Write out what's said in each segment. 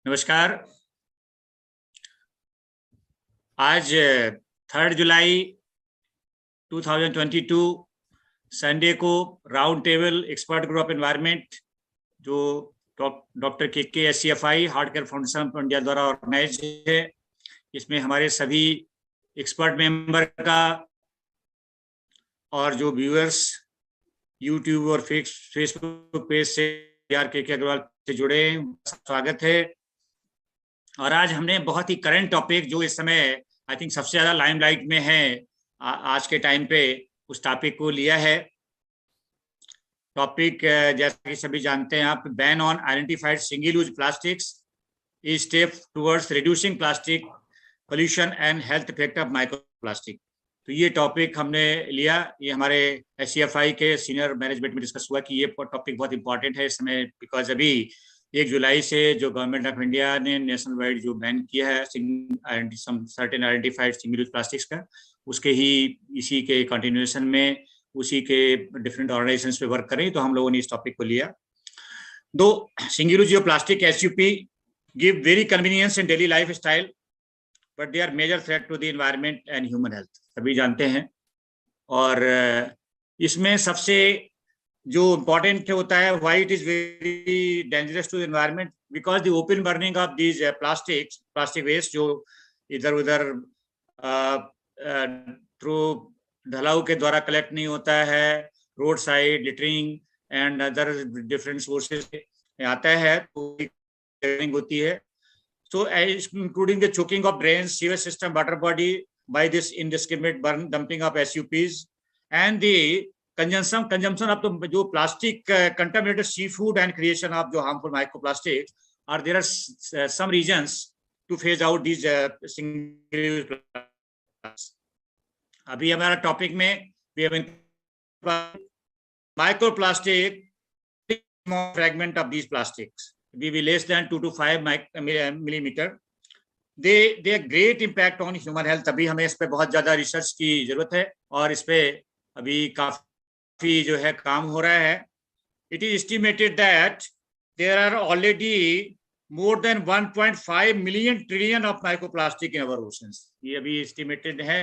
नमस्कार। आज 3 जुलाई 2022 संडे को round table expert group of environment जो डॉक्टर के SCFI heart care foundation of India द्वारा ऑर्गेनाइज है। इसमें हमारे सभी एक्सपर्ट मेंबर का और जो व्यूअर्स यूट्यूब और फेसबुक पेज से के अग्रवाल से जुड़े स्वागत है। और आज हमने बहुत ही करंट टॉपिक जो इस समय आई थिंक सबसे ज्यादा लाइमलाइट में है आज के टाइम पे, उस टॉपिक को लिया है। टॉपिक जैसा कि सभी जानते हैं आप, ban on identified single use plastics is step towards reducing plastic pollution and health effect of micro plastic. तो ये टॉपिक हमने लिया, ये हमारे SCFI के सीनियर मैनेजमेंट में डिस्कस हुआ कि ये टॉपिक बहुत इंपॉर्टेंट है इस समय, बिकॉज अभी 1 जुलाई से जो गवर्नमेंट ऑफ इंडिया ने नेशनल वाइड जो बैन किया है certain identified single use plastics का, उसके ही इसी के कंटिन्यूएशन में उसी के डिफरेंट ऑर्गेनाइजेशंस पे वर्क करें, तो हम लोगों ने इस टॉपिक को लिया। दो सिंगल यूज जो plastic SUP give very convenience in daily lifestyle but they are major threat to the environment and human health, सभी जानते हैं। और इसमें सबसे जो इम्पोर्टेंट होता है, why it is very dangerous to environment, because the open burning of these plastic waste जो इधर उधर थ्रू ढलाऊ के द्वारा कलेक्ट नहीं होता है, road side littering and other different sources से आता है, तो होती है। So including the choking of drains, sewage system, water body by this indiscriminate dumping of SUPs and the consumption of the जो plastic contaminated seafood and creation of जो harmful microplastics, or there are some reasons to phase out these single plastics. अभी हमारा topic में we have microplastic fragment of these plastics will be less than 2 to 5 millimeter. They have great impact on human health. अभी हमें इस पे बहुत ज्यादा research की जरूरत है और इस पे अभी काफी जो है काम हो रहा है। It is estimated that there are already more than 1.5 million trillion of microplastic in our oceans. ये अभी एस्टिमेटेड है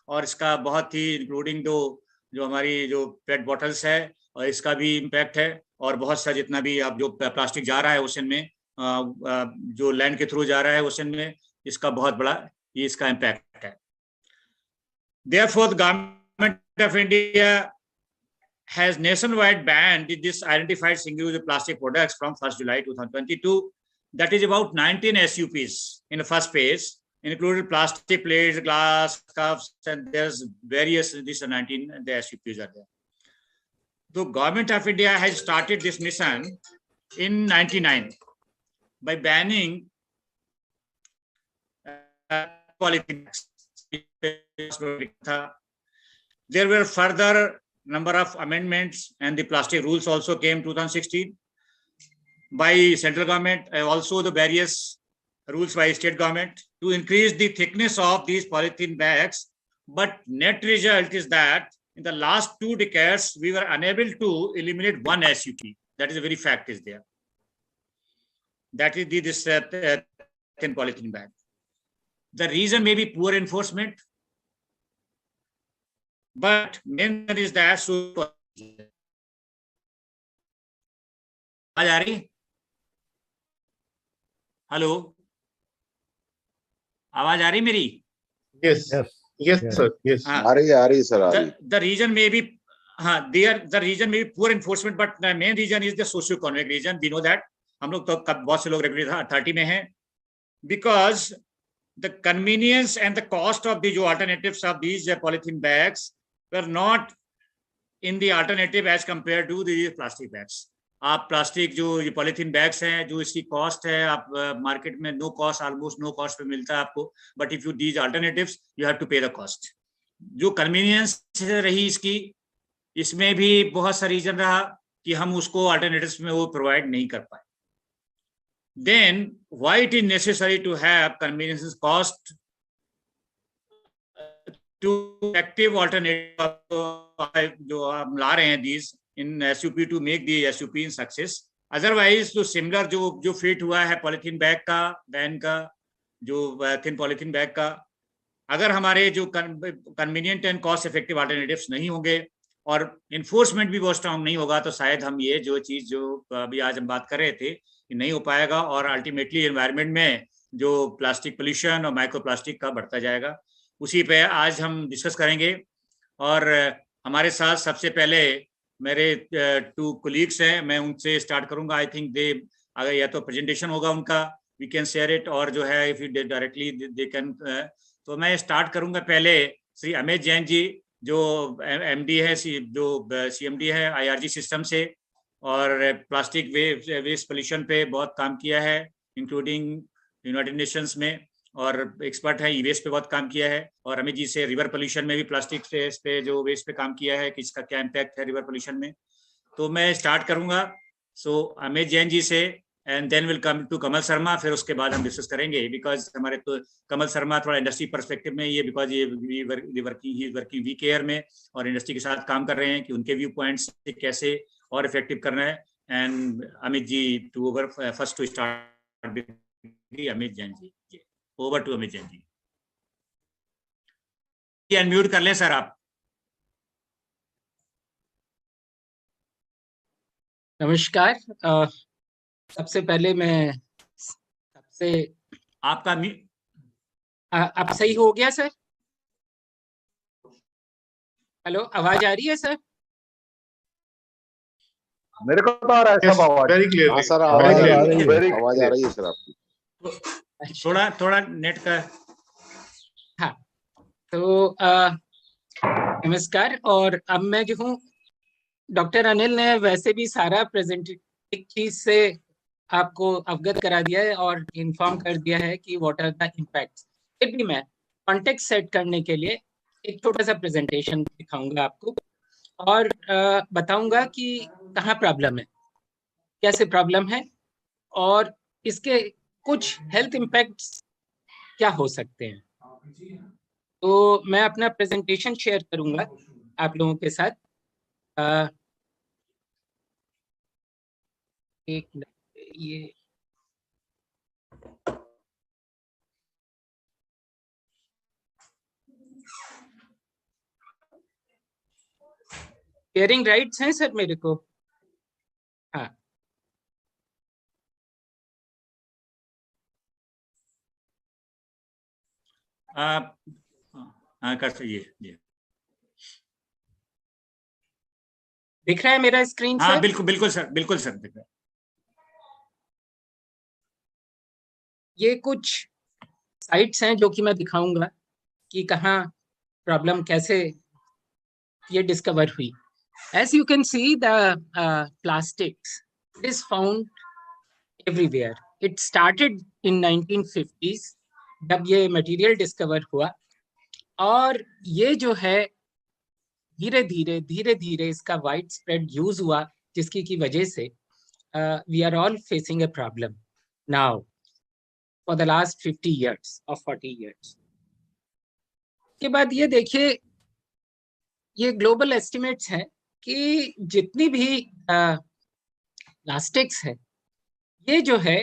और इसका बहुत ही इंक्लूडिंग जो हमारी जो पेट बॉटल्स है और इसका भी इम्पैक्ट है, और बहुत सा जितना भी आप जो प्लास्टिक जा रहा है ओशन में, जो लैंड के थ्रू जा रहा है ओशन में, इसका बहुत बड़ा ये इसका इम्पैक्ट है। Therefore, the government of India has nationwide banned this identified single-use plastic products from 1st July 2022. That is about 19 SUPs in the first phase, including plastic plates, glass, cups, and there's various, these are 19, the SUPs are there. The government of India has started this mission in 99 by banning polythene. There were further number of amendments and the plastic rules also came 2016 by central government, also the various rules by state government to increase the thickness of these polythene bags. But net result is that in the last 2 decades, we were unable to eliminate one SUP. That is a very fact is there. That is this thin polythene bag. The reason may be poor enforcement, but main is that आवाज आ रही? Hello, आवाज आ रही मेरी? Yes, sir. Yes. आ रही sir. The reason may be the reason may be poor enforcement, but the main reason is the socio-economic reason. We know that हम लोग तो बहुत से लोग रेगुलेटरी अथॉरिटी में हैं, because the convenience and the cost of the जो alternatives of these polythene bags were not in the alternative as compared to the plastic bags. आप प्लास्टिक जो ये पॉलीथीन बैग्स हैं, जो इसकी कॉस्ट है, आप मार्केट में no cost, almost no cost पे मिलता है आपको, but if you these alternatives you have to pay the cost. जो कन्वीनियंस रही इसकी, इसमें भी बहुत सा रीजन रहा कि हम उसको अल्टरनेटिव्स में वो प्रोवाइड नहीं कर पाए। Then why it is necessary to have convenience cost to active alternative जो हम ला रहे हैं these in SUP to make the SUP in success. Otherwise जो सिमिलर जो फिट हुआ है पॉलिथीन बैग का, बैन का, जो थिन पॉलिथीन बैग का, अगर हमारे जो convenient and cost effective alternatives नहीं होंगे और इन्फोर्समेंट भी बहुत स्ट्रांग नहीं होगा, तो शायद हम ये जो चीज जो अभी आज हम बात कर रहे थे नहीं हो पाएगा, और अल्टीमेटली एनवायरनमेंट में जो प्लास्टिक पोल्यूशन और माइक्रो प्लास्टिक का बढ़ता जाएगा। उसी पे आज हम डिस्कस करेंगे। और हमारे साथ सबसे पहले मेरे 2 कोलीग्स हैं, मैं उनसे स्टार्ट करूंगा। आई थिंक दे, अगर या तो प्रेजेंटेशन होगा उनका, वी कैन शेयर इट, और जो है if you directly they can. तो मैं स्टार्ट करूंगा पहले श्री अमित जैन जी, जो एमडी है, जो सीएमडी है आईआरजी सिस्टम से, और प्लास्टिक वेस्ट पोल्यूशन पे बहुत काम किया है, इंक्लूडिंग यूनाइटेड नेशंस में, और एक्सपर्ट है, ई वेस्ट पे बहुत काम किया है। और अमित जी से रिवर पोल्यूशन में भी प्लास्टिक पे जो वेस्ट पे काम किया है कि इसका क्या इम्पैक्ट है रिवर पोल्यूशन में। तो मैं स्टार्ट करूंगा सो अमित जैन जी से, and then will come to Kamal Sharma, फिर उसके बाद हम डिस्कस करेंगे। बिकॉज हमारे तो कमल शर्मा थोड़ा इंडस्ट्री परस्पेक्टिव में ये, बिकॉज ये वर्किंग वी केयर में और इंडस्ट्री के साथ काम कर रहे हैं कि उनके व्यू पॉइंट्स कैसे और इफेक्टिव करना है। And Amit ji to over first to start Amit Jain ji. Over to Amit Jain ji. Unmute कर लें सर आप। नमस्कार। सबसे पहले मैं सबसे आपका अब सही हो गया सर? हेलो, आवाज आ रही है सर? मेरे को तो आ रहा है सब आवाज। Very clear. हाँ सर, आवाज आ रही है सर आपकी। थोड़ा नेट का। हाँ, तो नमस्कार। और अब मैं जो हूँ, डॉक्टर अनिल ने वैसे भी सारा प्रेजेंटेटिव चीज से आपको अवगत करा दिया है और इन्फॉर्म कर दिया है कि व्हाट आर द इम्पैक्ट्स। फिर भी मैं कॉन्टेक्स्ट सेट करने के लिए एक छोटा सा प्रेजेंटेशन दिखाऊंगा आपको, और बताऊंगा कि कहाँ प्रॉब्लम है, कैसे प्रॉब्लम है, और इसके कुछ हेल्थ इम्पैक्ट्स क्या हो सकते हैं। तो मैं अपना प्रेजेंटेशन शेयर करूंगा आप लोगों के साथ। एक ये शेयरिंग राइट्स हैं सर मेरे को? हाँ, आप हाँ कर सकिए। दिख रहा है मेरा स्क्रीन हाँ सर? बिल्कुल सर, बिल्कुल सर दिख रहा है। ये कुछ साइट्स हैं जो कि मैं दिखाऊंगा कि कहाँ प्रॉब्लम कैसे ये डिस्कवर हुई। As you can see, the plastics is found everywhere. It started in 1950s जब ये मटेरियल डिस्कवर हुआ, और ये जो है धीरे धीरे इसका वाइड स्प्रेड यूज हुआ, जिसकी की वजह से we are all facing a problem now for the last 50 years or 40 years। के बाद ये देखिए, ये ग्लोबल एस्टिमेट्स हैं कि जितनी भी प्लास्टिक्स है, ये जो है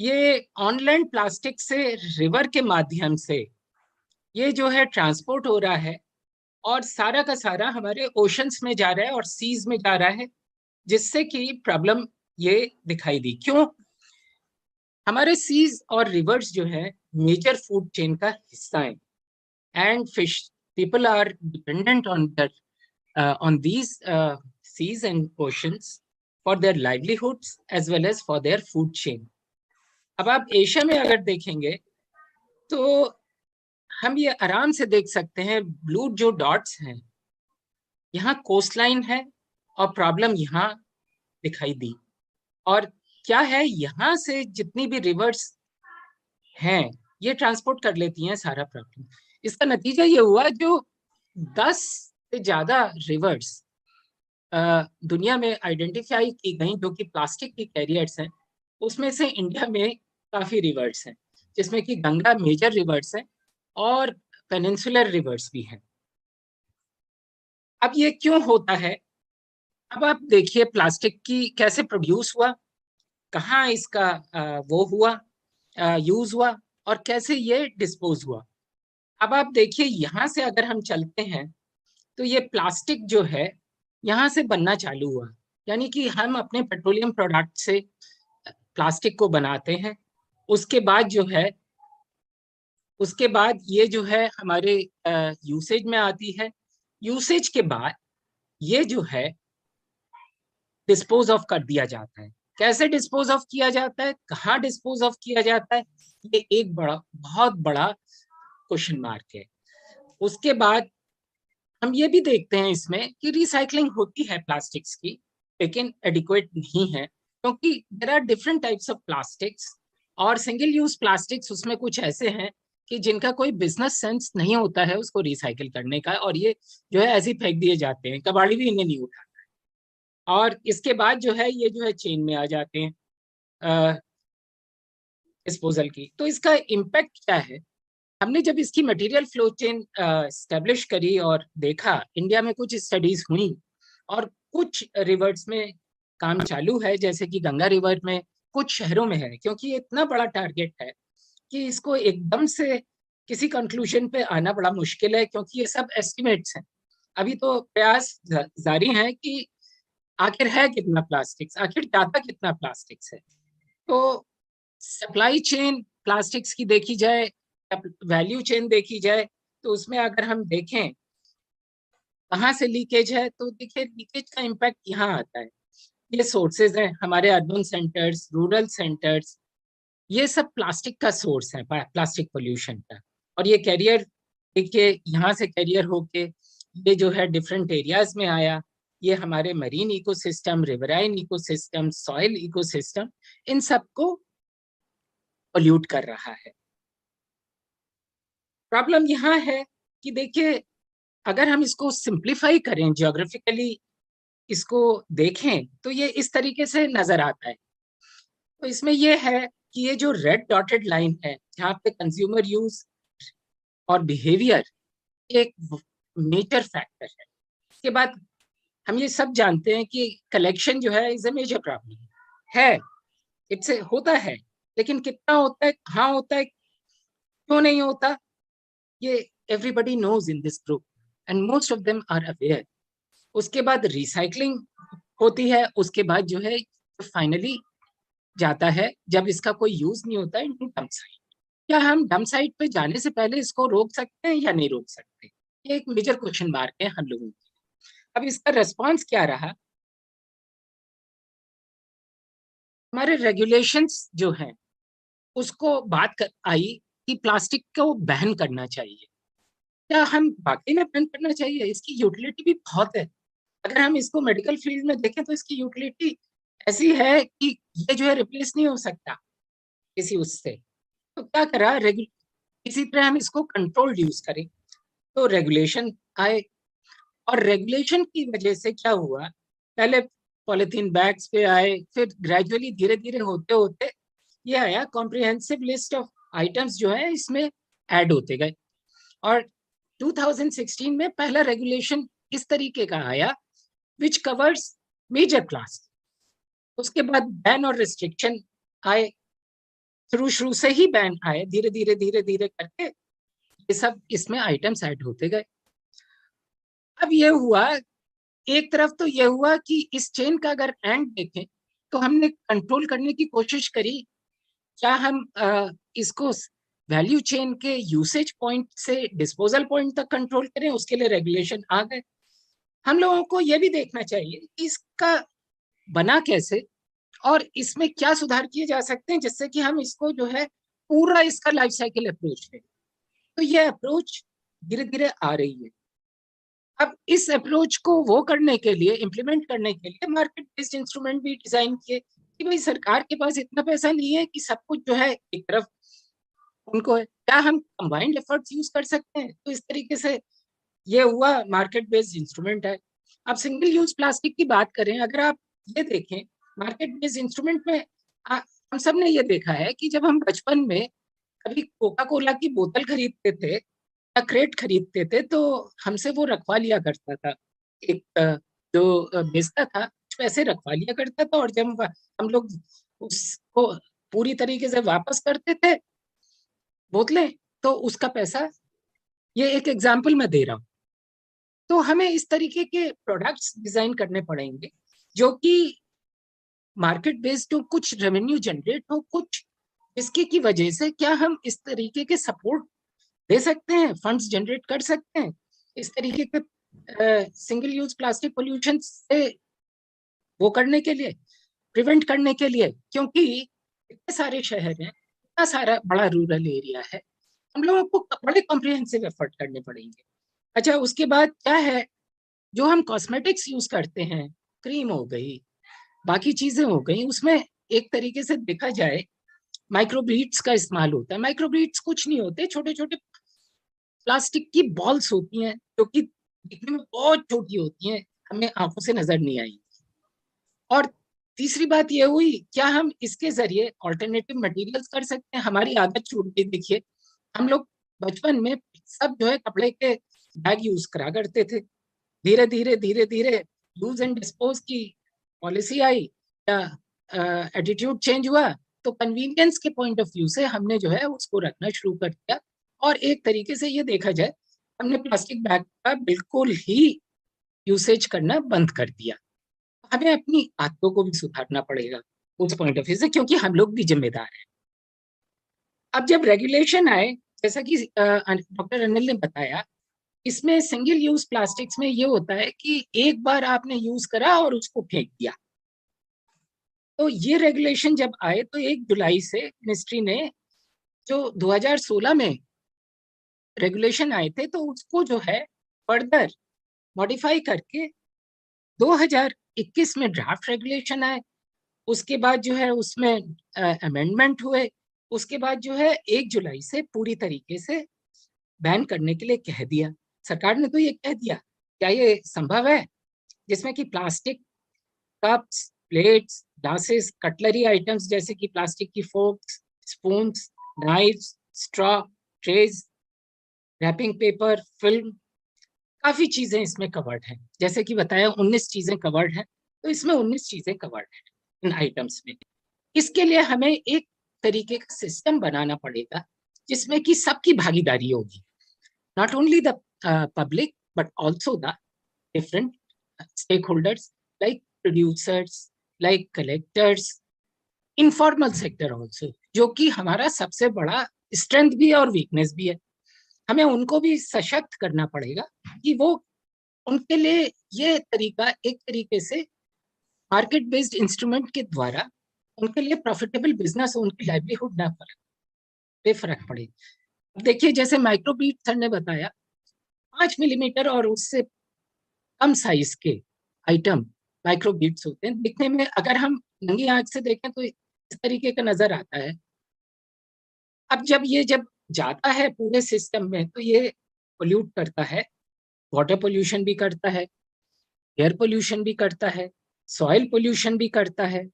ये ऑनलैंड प्लास्टिक से रिवर के माध्यम से ये जो है ट्रांसपोर्ट हो रहा है, और सारा का सारा हमारे ओशंस में जा रहा है और सीज में जा रहा है, जिससे कि प्रॉब्लम ये दिखाई दी। क्यों? हमारे सीज और रिवर्स जो है मेजर फूड चेन का हिस्सा है, and fish people are dependent on that on these seas and oceans for their livelihoods as well as for their food chain। अब आप एशिया में अगर देखेंगे तो हम ये आराम से देख सकते हैं, ब्लू जो डॉट्स हैं, यहाँ कोस्ट लाइन है और प्रॉब्लम यहाँ दिखाई दी। और क्या है, यहाँ से जितनी भी रिवर्स हैं ये ट्रांसपोर्ट कर लेती हैं सारा प्रॉब्लम। इसका नतीजा ये हुआ, जो 10 से ज्यादा रिवर्स दुनिया में आइडेंटिफाई की गई जो कि प्लास्टिक की कैरियर्स हैं, उसमें से इंडिया में काफी रिवर्स हैं, जिसमें कि गंगा मेजर रिवर्स है और पेनिनसुलर रिवर्स भी हैं। अब ये क्यों होता है? अब आप देखिए प्लास्टिक की कैसे प्रोड्यूस हुआ कहाँ इसका वो हुआ, यूज हुआ, और कैसे ये डिस्पोज हुआ। अब आप देखिए, यहाँ से अगर हम चलते हैं तो ये प्लास्टिक जो है यहाँ से बनना चालू हुआ, यानी कि हम अपने पेट्रोलियम प्रोडक्ट से प्लास्टिक को बनाते हैं। उसके बाद जो है, उसके बाद ये जो है हमारे यूसेज में आती है। यूसेज के बाद ये जो है डिस्पोज ऑफ कर दिया जाता है। कैसे डिस्पोज ऑफ किया जाता है, कहाँ डिस्पोज ऑफ किया जाता है, ये एक बड़ा, बहुत बड़ा क्वेश्चन मार्क है। उसके बाद हम ये भी देखते हैं इसमें कि रिसाइकलिंग होती है प्लास्टिक्स की, लेकिन एडिक्वेट नहीं है, क्योंकि there are different types of plastics, और सिंगल यूज प्लास्टिक्स उसमें कुछ ऐसे हैं कि जिनका कोई बिजनेस सेंस नहीं होता है उसको रिसाइकिल करने का, और ये जो है ऐसे ही फेंक दिए जाते हैं, कबाड़ी भी इन्हें नहीं उठाता। और इसके बाद जो है ये जो है चेन में आ जाते हैं डिस्पोजल की। तो इसका इम्पैक्ट क्या है, हमने जब इसकी मटेरियल फ्लो चेन एस्टेब्लिश करी और देखा, इंडिया में कुछ स्टडीज हुई और कुछ रिवर्स में काम चालू है, जैसे कि गंगा रिवर में, कुछ शहरों में है, क्योंकि ये इतना बड़ा टारगेट है कि इसको एकदम से किसी कंक्लूजन पे आना बड़ा मुश्किल है, क्योंकि ये सब एस्टिमेट्स हैं। अभी तो प्रयास जारी है कि आखिर है कितना प्लास्टिक्स, आखिर जाता कितना प्लास्टिक्स है। तो सप्लाई चेन प्लास्टिक्स की देखी जाए, वैल्यू चेन देखी जाए, तो उसमें अगर हम देखें कहाँ से लीकेज है, तो देखिए लीकेज का इम्पैक्ट यहाँ आता है। ये सोर्सेज हैं हमारे अर्बन सेंटर्स, रूरल सेंटर्स, ये सब प्लास्टिक का सोर्स है, प्लास्टिक पोल्यूशन का। और ये कैरियर देखिए, यहाँ से कैरियर होके ये जो है डिफरेंट एरियाज में आया, ये हमारे marine ecosystem, riverine ecosystem, soil ecosystem, इन सबको पोल्यूट कर रहा है। प्रॉब्लम यहाँ है कि देखिए, अगर हम इसको सिंप्लीफाई करें, जियोग्राफिकली इसको देखें, तो ये इस तरीके से नजर आता है। तो इसमें ये है कि ये जो रेड डॉटेड लाइन है, जहाँ पे कंज्यूमर यूज और बिहेवियर एक मेजर फैक्टर है। इसके बाद हम ये सब जानते हैं कि कलेक्शन जो है इज ए मेजर प्रॉब्लम है, इट्स होता है, लेकिन कितना होता है, कहाँ होता है, क्यों नहीं होता, ये everybody knows in this group and most of them are aware. उसके बाद रिसाइकलिंग होती है, उसके बाद जो है फाइनली जाता है, जब इसका कोई यूज नहीं होता है, इनटू डंप साइट। क्या हम डंप साइट पे जाने से पहले इसको रोक सकते हैं या नहीं रोक सकते, ये एक मेजर क्वेश्चन मार्क है हम लोगों की। अब इसका रेस्पॉन्स क्या रहा, हमारे रेगुलेशंस जो हैं उसको बात आई कि प्लास्टिक को बैन करना चाहिए। क्या हम वाकई में बैन करना चाहिए, इसकी यूटिलिटी भी बहुत है। अगर हम इसको मेडिकल फील्ड में देखें तो इसकी यूटिलिटी ऐसी है कि ये जो है रिप्लेस नहीं हो सकता किसी उससे। तो क्या करा, इसी तरह हम इसको कंट्रोल्ड यूज करें, तो रेगुलेशन आए। और रेगुलेशन की वजह से क्या हुआ, पहले पॉलिथीन बैग्स पे आए, फिर ग्रेजुअली धीरे धीरे होते होते ये आया, कॉम्प्रिहेंसिव लिस्ट ऑफ आइटम्स जो है इसमें ऐड होते गए। और 2016 में पहला रेगुलेशन इस तरीके का आया विच कवर्स मेजर क्लास। उसके बाद बैन और रिस्ट्रिक्शन आए, शुरू से ही बैन आए, धीरे धीरे धीरे धीरे करके ये सब इसमें आइटम्स ऐड होते गए। अब ये हुआ, एक तरफ तो ये हुआ कि इस चेन का अगर एंड देखें तो हमने कंट्रोल करने की कोशिश करी, क्या हम इसको वैल्यू चेन के यूसेज पॉइंट से डिस्पोजल पॉइंट तक कंट्रोल करें, उसके लिए रेगुलेशन आ गए। हम लोगों को यह भी देखना चाहिए कि इसका बना कैसे और इसमें क्या सुधार किए जा सकते हैं, जिससे कि हम इसको जो है पूरा इसका लाइफ साइकिल अप्रोच लें। तो ये अप्रोच धीरे धीरे आ रही है। अब इस अप्रोच को वो करने के लिए, इम्प्लीमेंट करने के लिए मार्केट बेस्ड इंस्ट्रूमेंट भी डिजाइन किए कि भाई सरकार के पास इतना पैसा नहीं है कि सब कुछ जो है एक तरफ उनको है, क्या हम कंबाइंड एफर्ट्स यूज कर सकते हैं। तो इस तरीके से ये हुआ, मार्केट बेस्ड इंस्ट्रूमेंट है। अब सिंगल यूज प्लास्टिक की बात करें, अगर आप ये देखें मार्केट बेस्ड इंस्ट्रूमेंट में हम सब ने ये देखा है कि जब हम बचपन में कभी कोका कोला की बोतल खरीदते थे या क्रेट खरीदते थे, तो हमसे वो रखवा लिया करता था, एक जो बेचता था पैसे रखवा लिया करता था, और जब हम लोग उसको पूरी तरीके से वापस करते थे बोतलें, तो उसका पैसा, ये एक एग्जाम्पल मैं दे रहा हूँ। तो हमें इस तरीके के प्रोडक्ट्स डिजाइन करने पड़ेंगे जो कि मार्केट बेस्ड हो, कुछ रेवेन्यू जनरेट हो, कुछ इसकी की वजह से क्या हम इस तरीके के सपोर्ट दे सकते हैं, फंड्स जनरेट कर सकते हैं इस तरीके के सिंगल यूज प्लास्टिक पोल्यूशन से वो करने के लिए, प्रिवेंट करने के लिए। क्योंकि इतने सारे शहर हैं, इतना सारा बड़ा रूरल एरिया है, हम लोगों को बड़े कॉम्प्रिहेंसिव एफर्ट करने पड़ेंगे। अच्छा, उसके बाद क्या है, जो हम कॉस्मेटिक्स यूज करते हैं, क्रीम हो गई, बाकी चीजें हो गई, उसमें एक तरीके से देखा जाए माइक्रोब्रीड्स का इस्तेमाल होता है। माइक्रोब्रीड्स कुछ नहीं होते, छोटे छोटे प्लास्टिक की बॉल्स होती हैं जो कि दिखने में बहुत छोटी होती हैं, हमें आंखों से नजर नहीं आई। और तीसरी बात ये हुई, क्या हम इसके जरिए ऑल्टरनेटिव मटेरियल्स कर सकते हैं? हमारी आदत छूट गई। देखिए, हम लोग बचपन में सब जो है कपड़े के बैग यूज करा करते थे। धीरे धीरे धीरे धीरे यूज एंड डिस्पोज की पॉलिसी आई या एटीट्यूड चेंज हुआ, तो कन्वीनियंस के पॉइंट ऑफ व्यू से हमने जो है उसको रखना शुरू कर दिया। और एक तरीके से ये देखा जाए, हमने प्लास्टिक बैग का बिल्कुल ही यूसेज करना बंद कर दिया। हमें अपनी आदतों को भी सुधारना पड़ेगा उस पॉइंट ऑफ व्यू से, क्योंकि हम लोग भी जिम्मेदार हैं। अब जब रेगुलेशन आए, जैसा कि डॉक्टर अनिल ने बताया, इसमें सिंगल यूज प्लास्टिक्स में ये होता है कि एक बार आपने यूज करा और उसको फेंक दिया। तो ये रेगुलेशन जब आए तो 1 जुलाई से मिनिस्ट्री ने, जो 2016 में रेगुलेशन आए थे, तो उसको जो है फर्दर मॉडिफाई करके 2021 में ड्राफ्ट रेगुलेशन आए। उसके बाद जो है उसमें अमेंडमेंट हुए। उसके बाद जो है 1 जुलाई से पूरी तरीके से बैन करने के लिए कह दिया। सरकार ने तो ये कह दिया, क्या ये संभव है जिसमें कि plastic cups, plates, glasses, cutlery items जैसे कि प्लास्टिक की forks, spoons, knifes, straw, trays, wrapping paper, film, काफी चीजें इसमें कवर्ड हैं। जैसे कि बताया 19 चीजें कवर्ड हैं, तो इसमें 19 चीजें कवर्ड हैं इन आइटम्स में। इसके लिए हमें एक तरीके का सिस्टम बनाना पड़ेगा जिसमें कि सबकी भागीदारी होगी, not only the public but also the different stakeholders like producers, like collectors, informal sector also, जो कि हमारा सबसे बड़ा स्ट्रेंथ भी है और वीकनेस भी है। हमें उनको भी सशक्त करना पड़ेगा कि वो, उनके लिए ये तरीका एक तरीके से मार्केट बेस्ड इंस्ट्रूमेंट के द्वारा उनके लिए प्रॉफिटेबल बिजनेस हो, उनकी लाइवलीहुड ना पे फर्क पड़े। देखिए, जैसे माइक्रोबीट सर ने बताया, 5 मिलीमीटर और उससे कम साइज के आइटम माइक्रोबीट्स होते हैं। दिखने में अगर हम नंगी आंख से देखें तो इस तरीके का नजर आता है। अब जब जाता है पूरे सिस्टम में तो ये पोल्यूट करता है, वाटर पोल्यूशन भी करता है, एयर पोल्यूशन भी करता है, सॉइल पोल्यूशन भी करता है।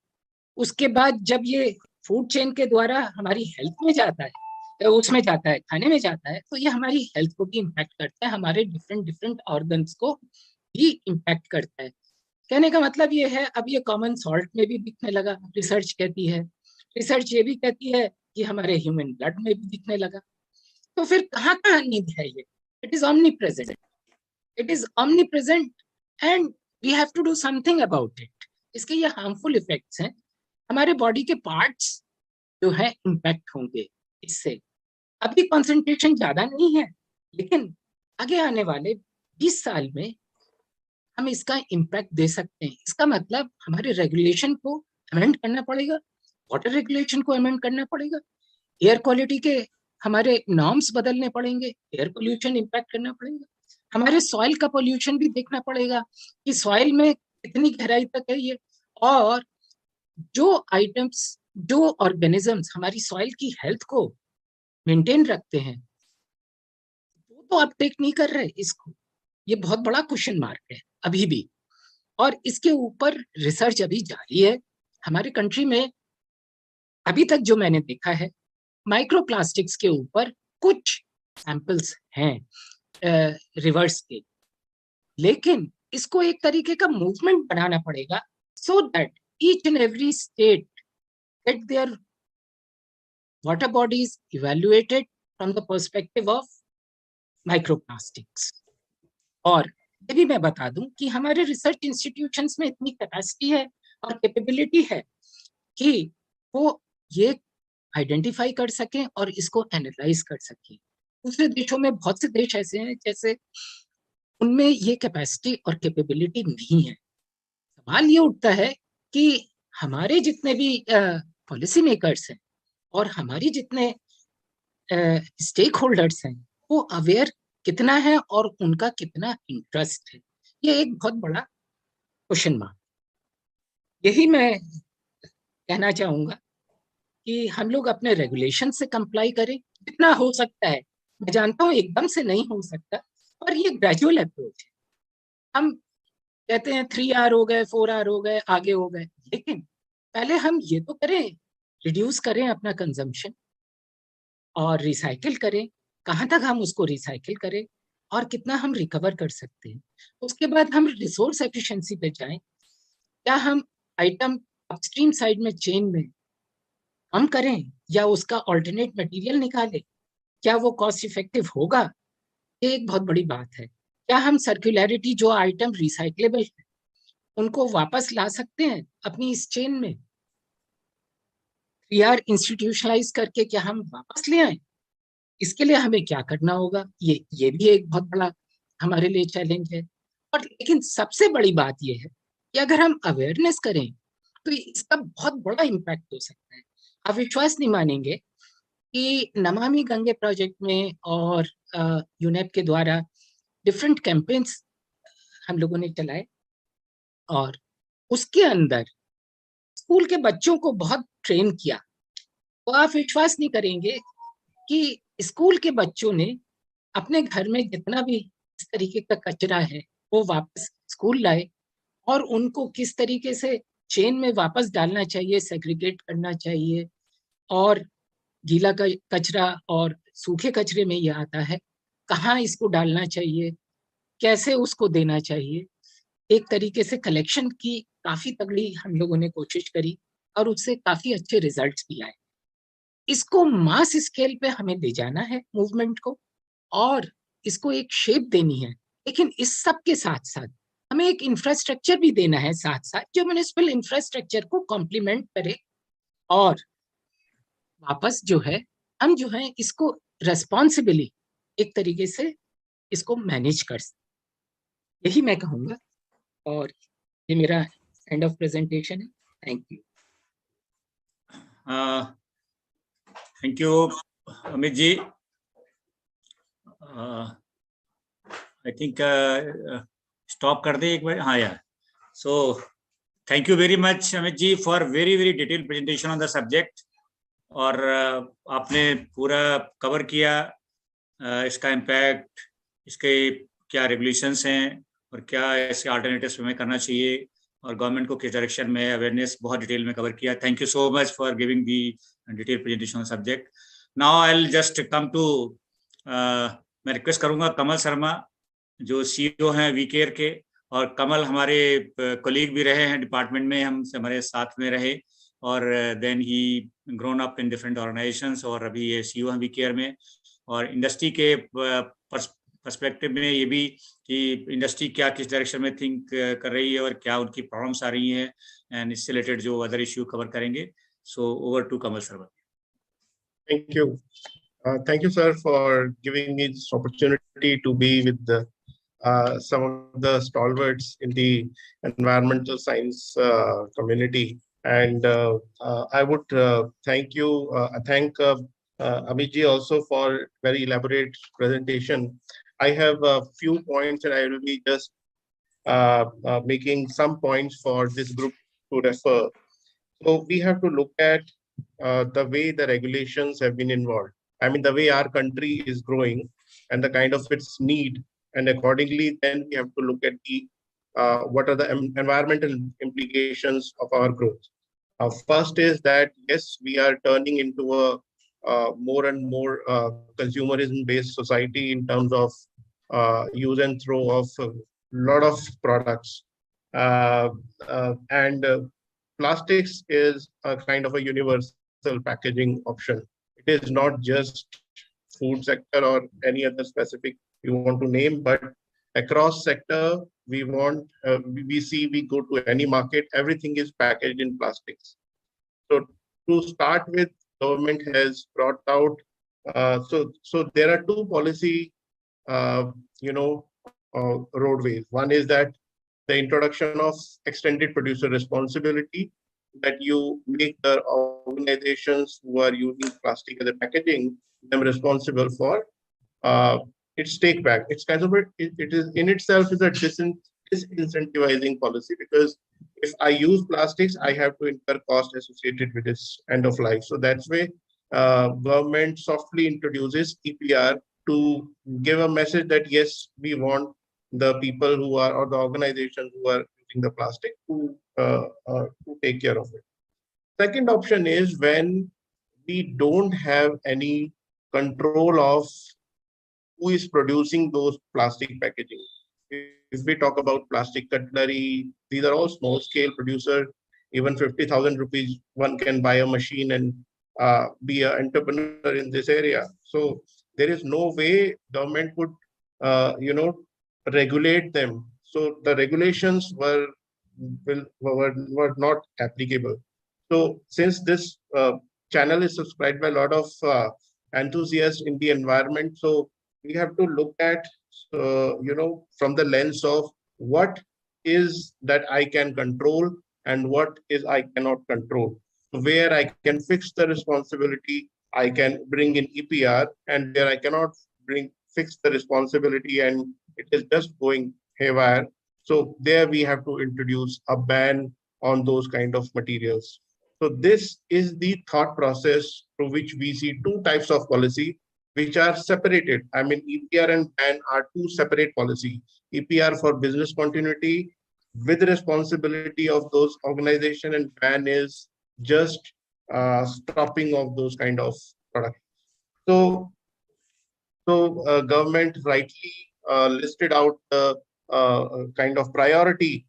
उसके बाद जब ये फूड चेन के द्वारा हमारी हेल्थ में जाता है, उसमें जाता है, खाने में जाता है, तो ये हमारी हेल्थ को भी इम्पैक्ट करता है, हमारे डिफरेंट डिफरेंट ऑर्गन्स को भी इम्पैक्ट करता है। कहने का मतलब ये है, अब ये कॉमन सॉल्ट में भी दिखने लगा, रिसर्च कहती है। रिसर्च ये भी कहती है कि हमारे ह्यूमन ब्लड में भी दिखने लगा। तो फिर कहाँ कहाँ नीड है ये? It is omnipresent, it is omnipresent and we have to do something about it. इसके ये हार्मफुल इफेक्ट्स हैं, हमारे बॉडी के पार्ट्स जो है इम्पैक्ट होंगे इससे। अभी कॉन्सेंट्रेशन ज्यादा नहीं है, लेकिन आगे आने वाले 20 साल में हम इसका इम्पैक्ट दे सकते हैं। इसका मतलब हमारे रेगुलेशन को अमेंड करना पड़ेगा, वाटर रेगुलेशन को अमेंड करना पड़ेगा, एयर क्वालिटी के हमारे नॉर्म्स बदलने पड़ेंगे, एयर पोल्यूशन इम्पैक्ट करना पड़ेगा, हमारे सॉइल का पोल्यूशन भी देखना पड़ेगा कि सॉइल में कितनी गहराई तक है ये, और जो आइटम्स, जो ऑर्गेनिजम्स हमारी सॉइल की हेल्थ को मेंटेन रखते हैं, वो तो अपटेक नहीं कर रहे इसको। ये बहुत बड़ा क्वेश्चन मार्क है अभी भी, और इसके ऊपर रिसर्च अभी जारी है। हमारे कंट्री में अभी तक जो मैंने देखा है, माइक्रोप्लास्टिक्स के ऊपर कुछ सैंपल्स हैं रिवर्स के, लेकिन इसको एक तरीके का मूवमेंट बनाना पड़ेगा so that each and every state get their water bodies evaluated from the perspective of microplastics. और ये भी मैं बता दूं कि हमारे रिसर्च इंस्टीट्यूशंस में इतनी कैपेसिटी है और कैपेबिलिटी है कि वो ये आइडेंटिफाई कर सकें और इसको एनालाइज कर सकें। दूसरे देशों में बहुत से देश ऐसे हैं जैसे उनमें ये कैपेसिटी और कैपेबिलिटी नहीं है। सवाल ये उठता है कि हमारे जितने भी पॉलिसी मेकर्स हैं और हमारी जितने स्टेक होल्डर्स हैं वो अवेयर कितना है और उनका कितना इंटरेस्ट है, ये एक बहुत बड़ा क्वेश्चन मार्क। यही मैं कहना चाहूंगा कि हम लोग अपने रेगुलेशन से कंप्लाई करें जितना हो सकता है। मैं जानता हूँ एकदम से नहीं हो सकता, पर ये ग्रेजुअल अप्रोच है। हम कहते हैं 3R हो गए, 4R हो गए, आगे हो गए, लेकिन पहले हम ये तो करें, रिड्यूस करें अपना कंजम्पशन और रिसाइकिल करें, कहाँ तक हम उसको रिसाइकिल करें और कितना हम रिकवर कर सकते हैं। उसके बाद हम रिसोर्स एफिशिएंसी पे जाएं। क्या हम आइटम अपस्ट्रीम साइड में चेन में हम करें या उसका ऑल्टरनेट मटेरियल निकालें? क्या वो कॉस्ट इफेक्टिव होगा? ये एक बहुत बड़ी बात है। क्या हम सर्कुलरिटी, जो आइटम रिसाइक्लेबल है, उनको वापस ला सकते हैं अपनी इस चेन में? 3R इंस्टीट्यूशनलाइज करके क्या हम वापस ले आए? इसके लिए हमें क्या करना होगा? ये भी एक बहुत बड़ा हमारे लिए चैलेंज है। और लेकिन सबसे बड़ी बात ये है कि अगर हम अवेयरनेस करें तो इसका बहुत बड़ा इम्पैक्ट हो सकता है। आप विश्वास नहीं मानेंगे कि नमामि गंगे प्रोजेक्ट में और यूनेप के द्वारा डिफरेंट कैंपेन्स हम लोगों ने चलाए और उसके अंदर स्कूल के बच्चों को बहुत ट्रेन किया। तो आप विश्वास नहीं करेंगे कि स्कूल के बच्चों ने अपने घर में जितना भी इस तरीके का कचरा है वो वापस स्कूल लाए और उनको किस तरीके से चेन में वापस डालना चाहिए, सेग्रीगेट करना चाहिए, और गीला कचरा और सूखे कचरे में ये आता है, कहाँ इसको डालना चाहिए, कैसे उसको देना चाहिए। एक तरीके से कलेक्शन की काफी तगड़ी हम लोगों ने कोशिश करी और उससे काफी अच्छे रिजल्ट्स भी आए। इसको मास स्केल पे हमें ले जाना है मूवमेंट को और इसको एक शेप देनी है, लेकिन इस सब के साथ साथ हमें एक इंफ्रास्ट्रक्चर भी देना है साथ साथ, जो म्युनिसिपल इंफ्रास्ट्रक्चर को कॉम्प्लीमेंट करे और वापस जो है हम जो है इसको रेस्पॉन्सिबली एक तरीके से इसको मैनेज कर सकते। यही मैं कहूँगा और ये मेरा एंड ऑफ प्रेजेंटेशन है। Thank you. Thank you Amit ji. I think stop कर दे एक बार। हाँ यार, so thank you very much Amit ji for very very detail presentation on the subject. और आपने पूरा कवर किया इसका इम्पैक्ट, इसके क्या रेगुलेशंस हैं और क्या इसके अल्टरनेटिव्स हमें करना चाहिए और गवर्नमेंट को किस डायरेक्शन में अवेयरनेस बहुत डिटेल में कवर किया। Thank you so much for giving the detail presentation on subject. Now I will just come to, मैं रिक्वेस्ट करूंगा कमल शर्मा जो CEO हैं वीकेयर के, और कमल हमारे कोलीग भी रहे हैं डिपार्टमेंट में, हम हमारे साथ में रहे और then he grown up in different organisations और अभी ये CEO हैं वीकेयर में। और इंडस्ट्री के पर्सपेक्टिव में ये भी कि इंडस्ट्री क्या किस डायरेक्शन में थिंक कर रही है और क्या उनकी प्रॉब्लम्स आ रही हैं एंड इससे रिलेटेड जो अदर इश्यू कवर करेंगे। So over to Kamal Sharma. Thank you. Thank you, sir, for giving me this opportunity to be with some of the stalwarts in the environmental science community. And I would thank Amit ji also for very elaborate presentation. I have a few points and I will be just making some points for this group to refer. So we have to look at the way the regulations have been involved. I mean, the way our country is growing and the kind of its need, and accordingly, then we have to look at the what are the environmental implications of our growth. First is that yes, we are turning into a more and more consumerism-based society in terms of use and throw of a lot of products, and plastics is a kind of a universal packaging option. It is not just food sector or any other specific you want to name, but across sector, we go to any market, everything is packaged in plastics. So to start with, government has brought out, so there are two policy, roadways. One is that the introduction of extended producer responsibility, that you make the organizations who are using plastic as a packaging, them responsible for its take back. It's kind of it is in itself is a disincentivizing policy, because if I use plastics, I have to incur cost associated with its end of life. So that's why government softly introduces EPR to give a message that yes, we want the people who are, or the organizations who are using the plastic to take care of it. Second option is when we don't have any control of who is producing those plastic packaging. If we talk about plastic cutlery, these are all small scale producers. Even 50,000 rupees, one can buy a machine and be an entrepreneur in this area. So there is no way government would, regulate them. So the regulations were not applicable. So since this channel is subscribed by a lot of enthusiasts in the environment, so we have to look at, from the lens of what is that I can control and what is I cannot control. Where I can fix the responsibility, I can bring in EPR, and where I cannot fix the responsibility and it is just going haywire. So there we have to introduce a ban on those kind of materials. So this is the thought process through which we see two types of policy which are separated. I mean, EPR and ban are two separate policies. EPR for business continuity with responsibility of those organizations, and ban is just stopping of those kind of products. So government rightly listed out the kind of priority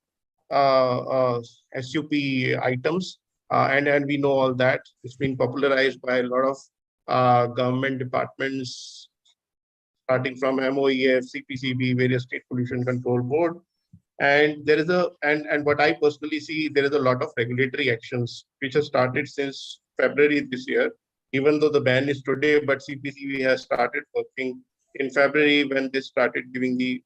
SUP items, and we know all that. It's been popularized by a lot of government departments, starting from MOEF, CPCB, various state pollution control board. And there is and what I personally see, there is a lot of regulatory actions which have started since February this year. Even though the ban is today, but CPCB has started working in February when they started giving the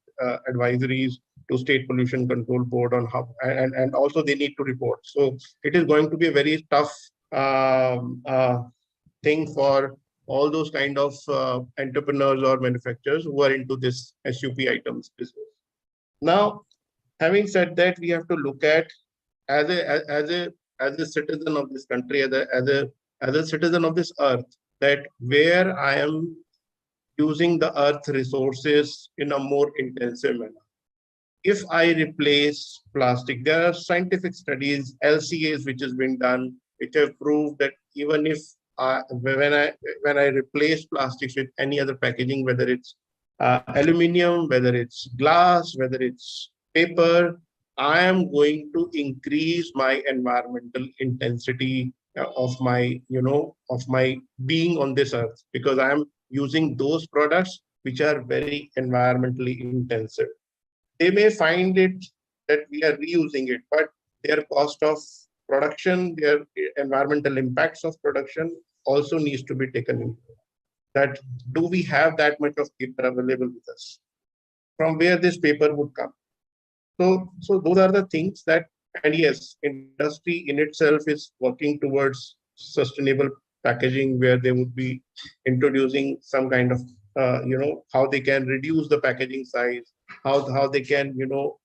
advisories to State Pollution Control Board on how, and also they need to report. So it is going to be a very tough thing for all those kind of entrepreneurs or manufacturers who are into this SUP items business. Now, having said that, we have to look at as a citizen of this country, as a citizen of this earth, that where I am using the earth resources in a more intensive manner. If I replace plastic, there are scientific studies, LCAs, which has been done, which have proved that even if when I replace plastics with any other packaging, whether it's aluminum, whether it's glass, whether it's paper, I am going to increase my environmental intensity of my being on this earth, because I am using those products which are very environmentally intensive. They may find it that we are reusing it, but their cost of production, their environmental impacts of production also needs to be taken into that. Do we have that much of paper available with us? From where this paper would come? So those are the things that, and yes, industry in itself is working towards sustainable packaging, where they would be introducing some kind of, how they can reduce the packaging size, how they can,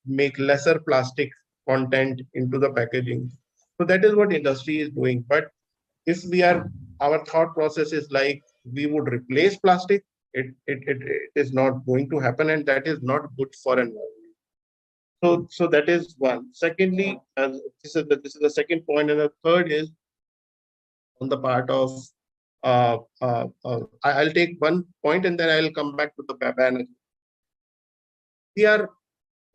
make lesser plastic content into the packaging. So that is what industry is doing. But if our thought process is like we would replace plastic, it is not going to happen, and that is not good for environment. So that is one. Secondly, this is the second point, and the third is on the part of. I'll take one point and then I'll come back to the ban.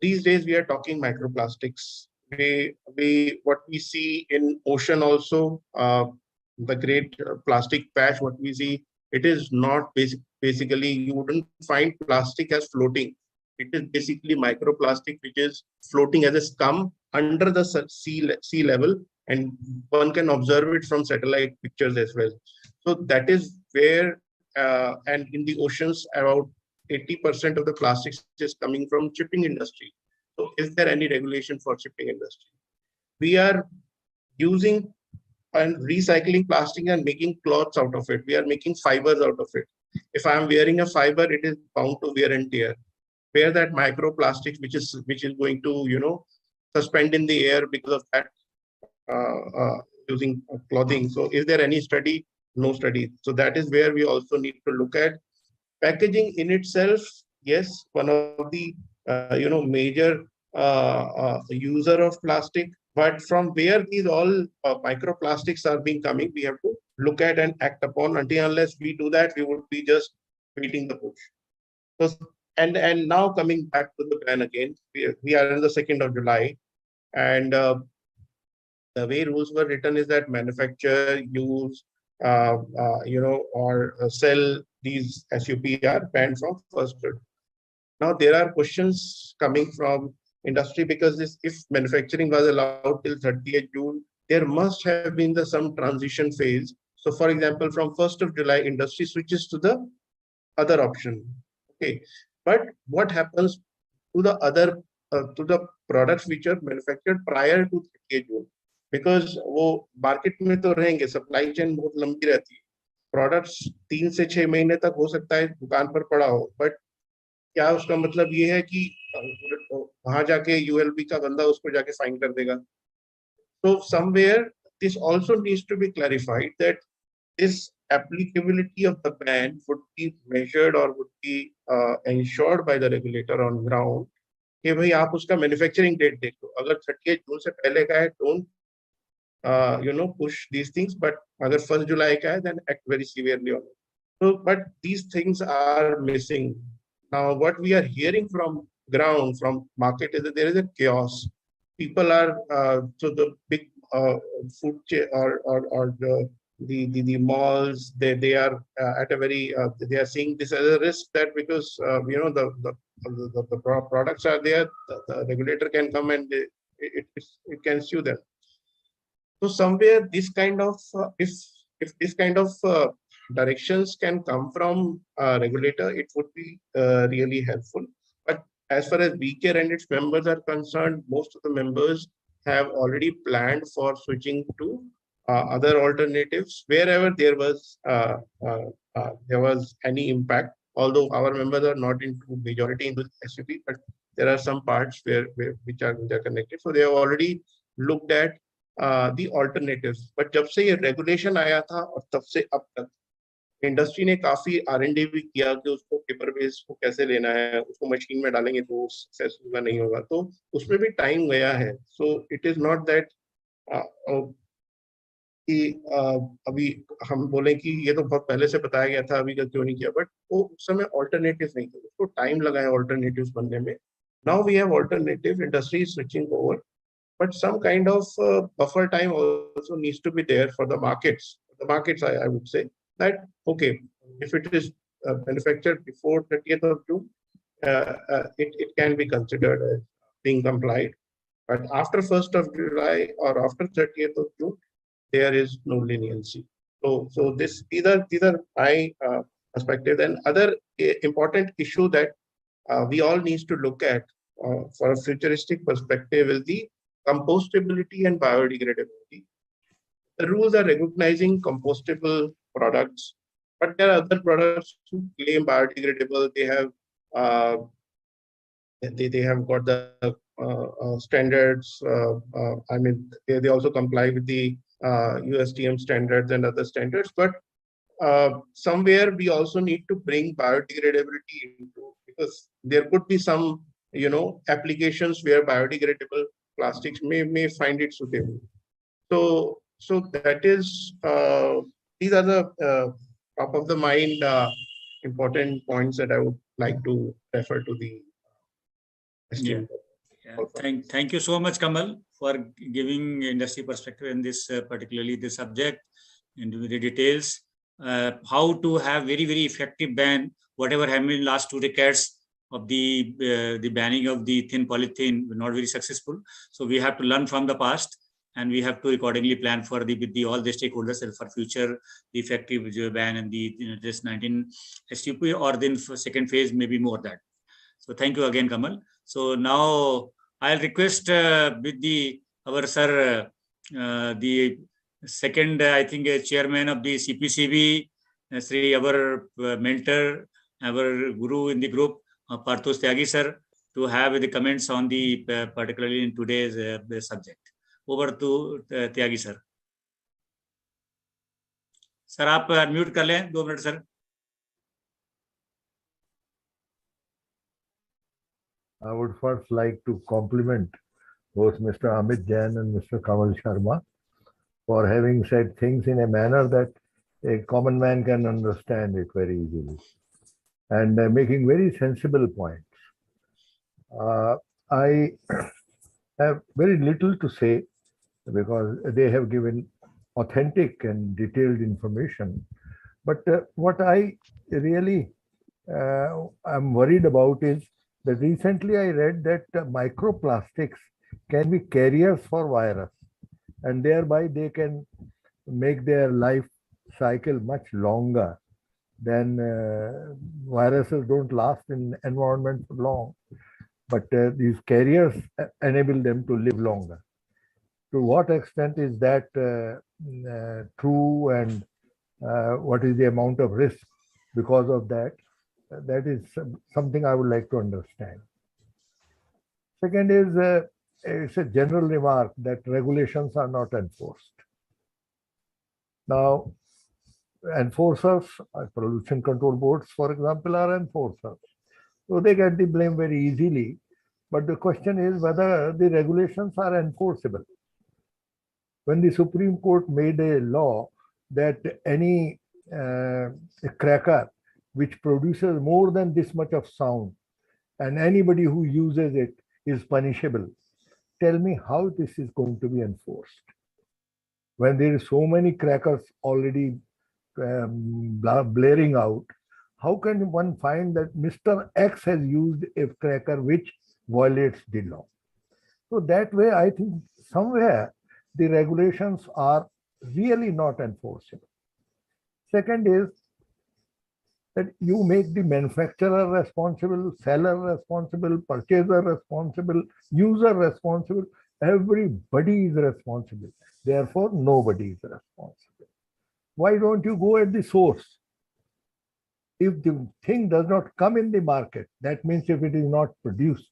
These days we are talking microplastics. what we see in ocean also, the great plastic patch, what we see, it is not basically, you wouldn't find plastic as floating. It is basically microplastic, which is floating as a scum under the sea level, and one can observe it from satellite pictures as well. So that is where, and in the oceans, about 80% of the plastics is coming from shipping industry. So is there any regulation for shipping industry? We are using and recycling plastic and making cloths out of it. We are making fibers out of it. If I am wearing a fiber, it is bound to wear and tear. Where that microplastic, which is going to suspend in the air because of that using clothing. So is there any study? No study. So that is where we also need to look at packaging in itself. Yes, one of the major user of plastic, but from where these all microplastics are being coming, we have to look at and act upon. Until unless we do that, we would be just beating the bush. So, and now coming back to the ban again, we are in the 2nd of July, and the way rules were written is that manufacture, use, or sell these SUP are banned from 1st July. Now there are questions coming from industry, because if manufacturing was allowed till 30th June, there must have been some transition phase. So for example, from 1st of July, industry switches to the other option. Okay, but what happens to the other to the products which are manufactured prior to 30th June? Because वो market में तो रहेंगे, supply chain बहुत लंबी रहती है, products 3 से 6 महीने तक हो सकता है दुकान पर पड़ा हो, but क्या उसका मतलब ये है कि वहां जाके ULB का बंदा उसको जाके फाइन कर देगा? So somewhere this also needs to be clarified, that this applicability of the ban would be measured or would be ensured by the regulator on ground. कि भाई आप उसका मैन्युफैक्चरिंग डेट देखो, अगर 30 जून से पहले का है, don't push these things, but अगर 1st July का है, then act very severely on it. So, but these things are missing. Now, what we are hearing from ground, from market, is that there is a chaos. People are so the big food chain or the malls, they are at a very they are seeing this as a risk, that because the products are there, the regulator can come and it can sue them. So somewhere this kind of if this kind of directions can come from regulator, it would be really helpful. But as far as BCARE and its members are concerned, most of the members have already planned for switching to other alternatives wherever there was any impact. Although our members are not into majority into SUP, but there are some parts which are connected. So they have already looked at the alternatives. But जब से ये regulation आया था और तब से अब तक इंडस्ट्री ने काफी R&D भी किया कि उसको पेपर बेस को कैसे लेना है, उसको मशीन में डालेंगे तो सक्सेस होगा नहीं होगा, तो उसमें भी टाइम गया है. So it is not that कि अभी हम बोले कि ये तो बहुत पहले से बताया गया था, अभी का क्यों नहीं किया, बट वो उस समय ऑल्टरनेटिव नहीं थे, उसको टाइम लगा है ऑल्टरनेटिव्स बनने में. Now we have alternative, industry is switching over, but some kind of buffer time also needs to be there for the markets. The markets, I would say that, okay, if it is manufactured before 30th of June, it can be considered as being complied. But after 1st of July or after 30th of June, there is no leniency. So these are my perspective. And other important issue that we all need to look at for a futuristic perspective is the compostability and biodegradability. The rules are recognizing compostable products, but there are other products who claim biodegradable. They have they have got the standards. I mean, they also comply with the USTM standards and other standards. But somewhere we also need to bring biodegradability into, because there could be some applications where biodegradable plastics may find it suitable. So that is these are the top of the mind important points that I would like to refer to the esteemed. Thank you so much, Kamal, for giving industry perspective in this, particularly this subject, into the details. How to have very effective ban, whatever happened in last 2 decades of the banning of the thin polythene, not very successful. So we have to learn from the past, and we have to accordingly plan for with all the stakeholders for future the effective ban and the this 19 SUP, or then for second phase maybe more that. So thank you again, Kamal. So now I'll request with our sir, the second, I think, chairman of the CPCB, Sri, our mentor, our guru in the group, Parthos Tyagi sir, to have the comments on the particularly in today's subject. Over to Tyagi sir. Sir आप unmute कर लें 2 minute sir. I would first like to compliment both Mr. Amit Jain and Mr. Kamal Sharma for having said things in a manner that a common man can understand it very easily, and making very sensible points. I have very little to say because they have given authentic and detailed information. But what I really am worried about is that recently I read that microplastics can be carriers for virus, and thereby they can make their life cycle much longer than viruses don't last in environment for long. But these carriers enable them to live longer. To what extent is that true, and what is the amount of risk because of that? That is something I would like to understand. Second is, it's a general remark that regulations are not enforced. Now, enforcers, pollution control boards, for example, are enforcers. So they get the blame very easily. But the question is whether the regulations are enforceable. When the Supreme Court made a law that any cracker which produces more than this much of sound, and anybody who uses it is punishable, tell me how this is going to be enforced. When there is so many crackers already blaring out, how can one find that Mr. X has used a cracker which violates the law? So that way, I think somewhere the regulations are really not enforceable. Second is that you make the manufacturer responsible, seller responsible, purchaser responsible, user responsible. Everybody is responsible. Therefore, nobody is responsible. Why don't you go at the source? If the thing does not come in the market, that means if it is not produced,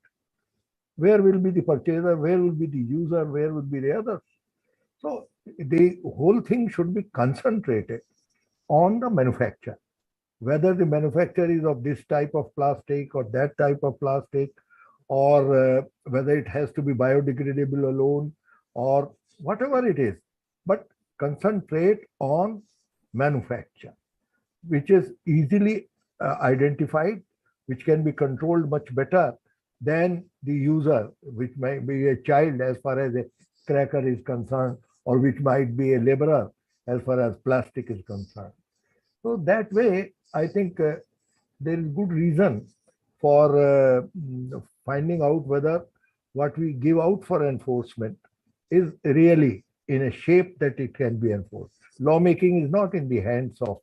where will be the purchaser? Where will be the user? Where will be the others? So the whole thing should be concentrated on the manufacturer. Whether the manufacturer is of this type of plastic or that type of plastic, or whether it has to be biodegradable alone, or whatever it is, but concentrate on manufacture, which is easily identified, which can be controlled much better than the user, which might be a child as far as a cracker is concerned, or which might be a laborer as far as plastic is concerned. So that way, I think there is good reason for finding out whether what we give out for enforcement is really in a shape that it can be enforced. Lawmaking is not in the hands of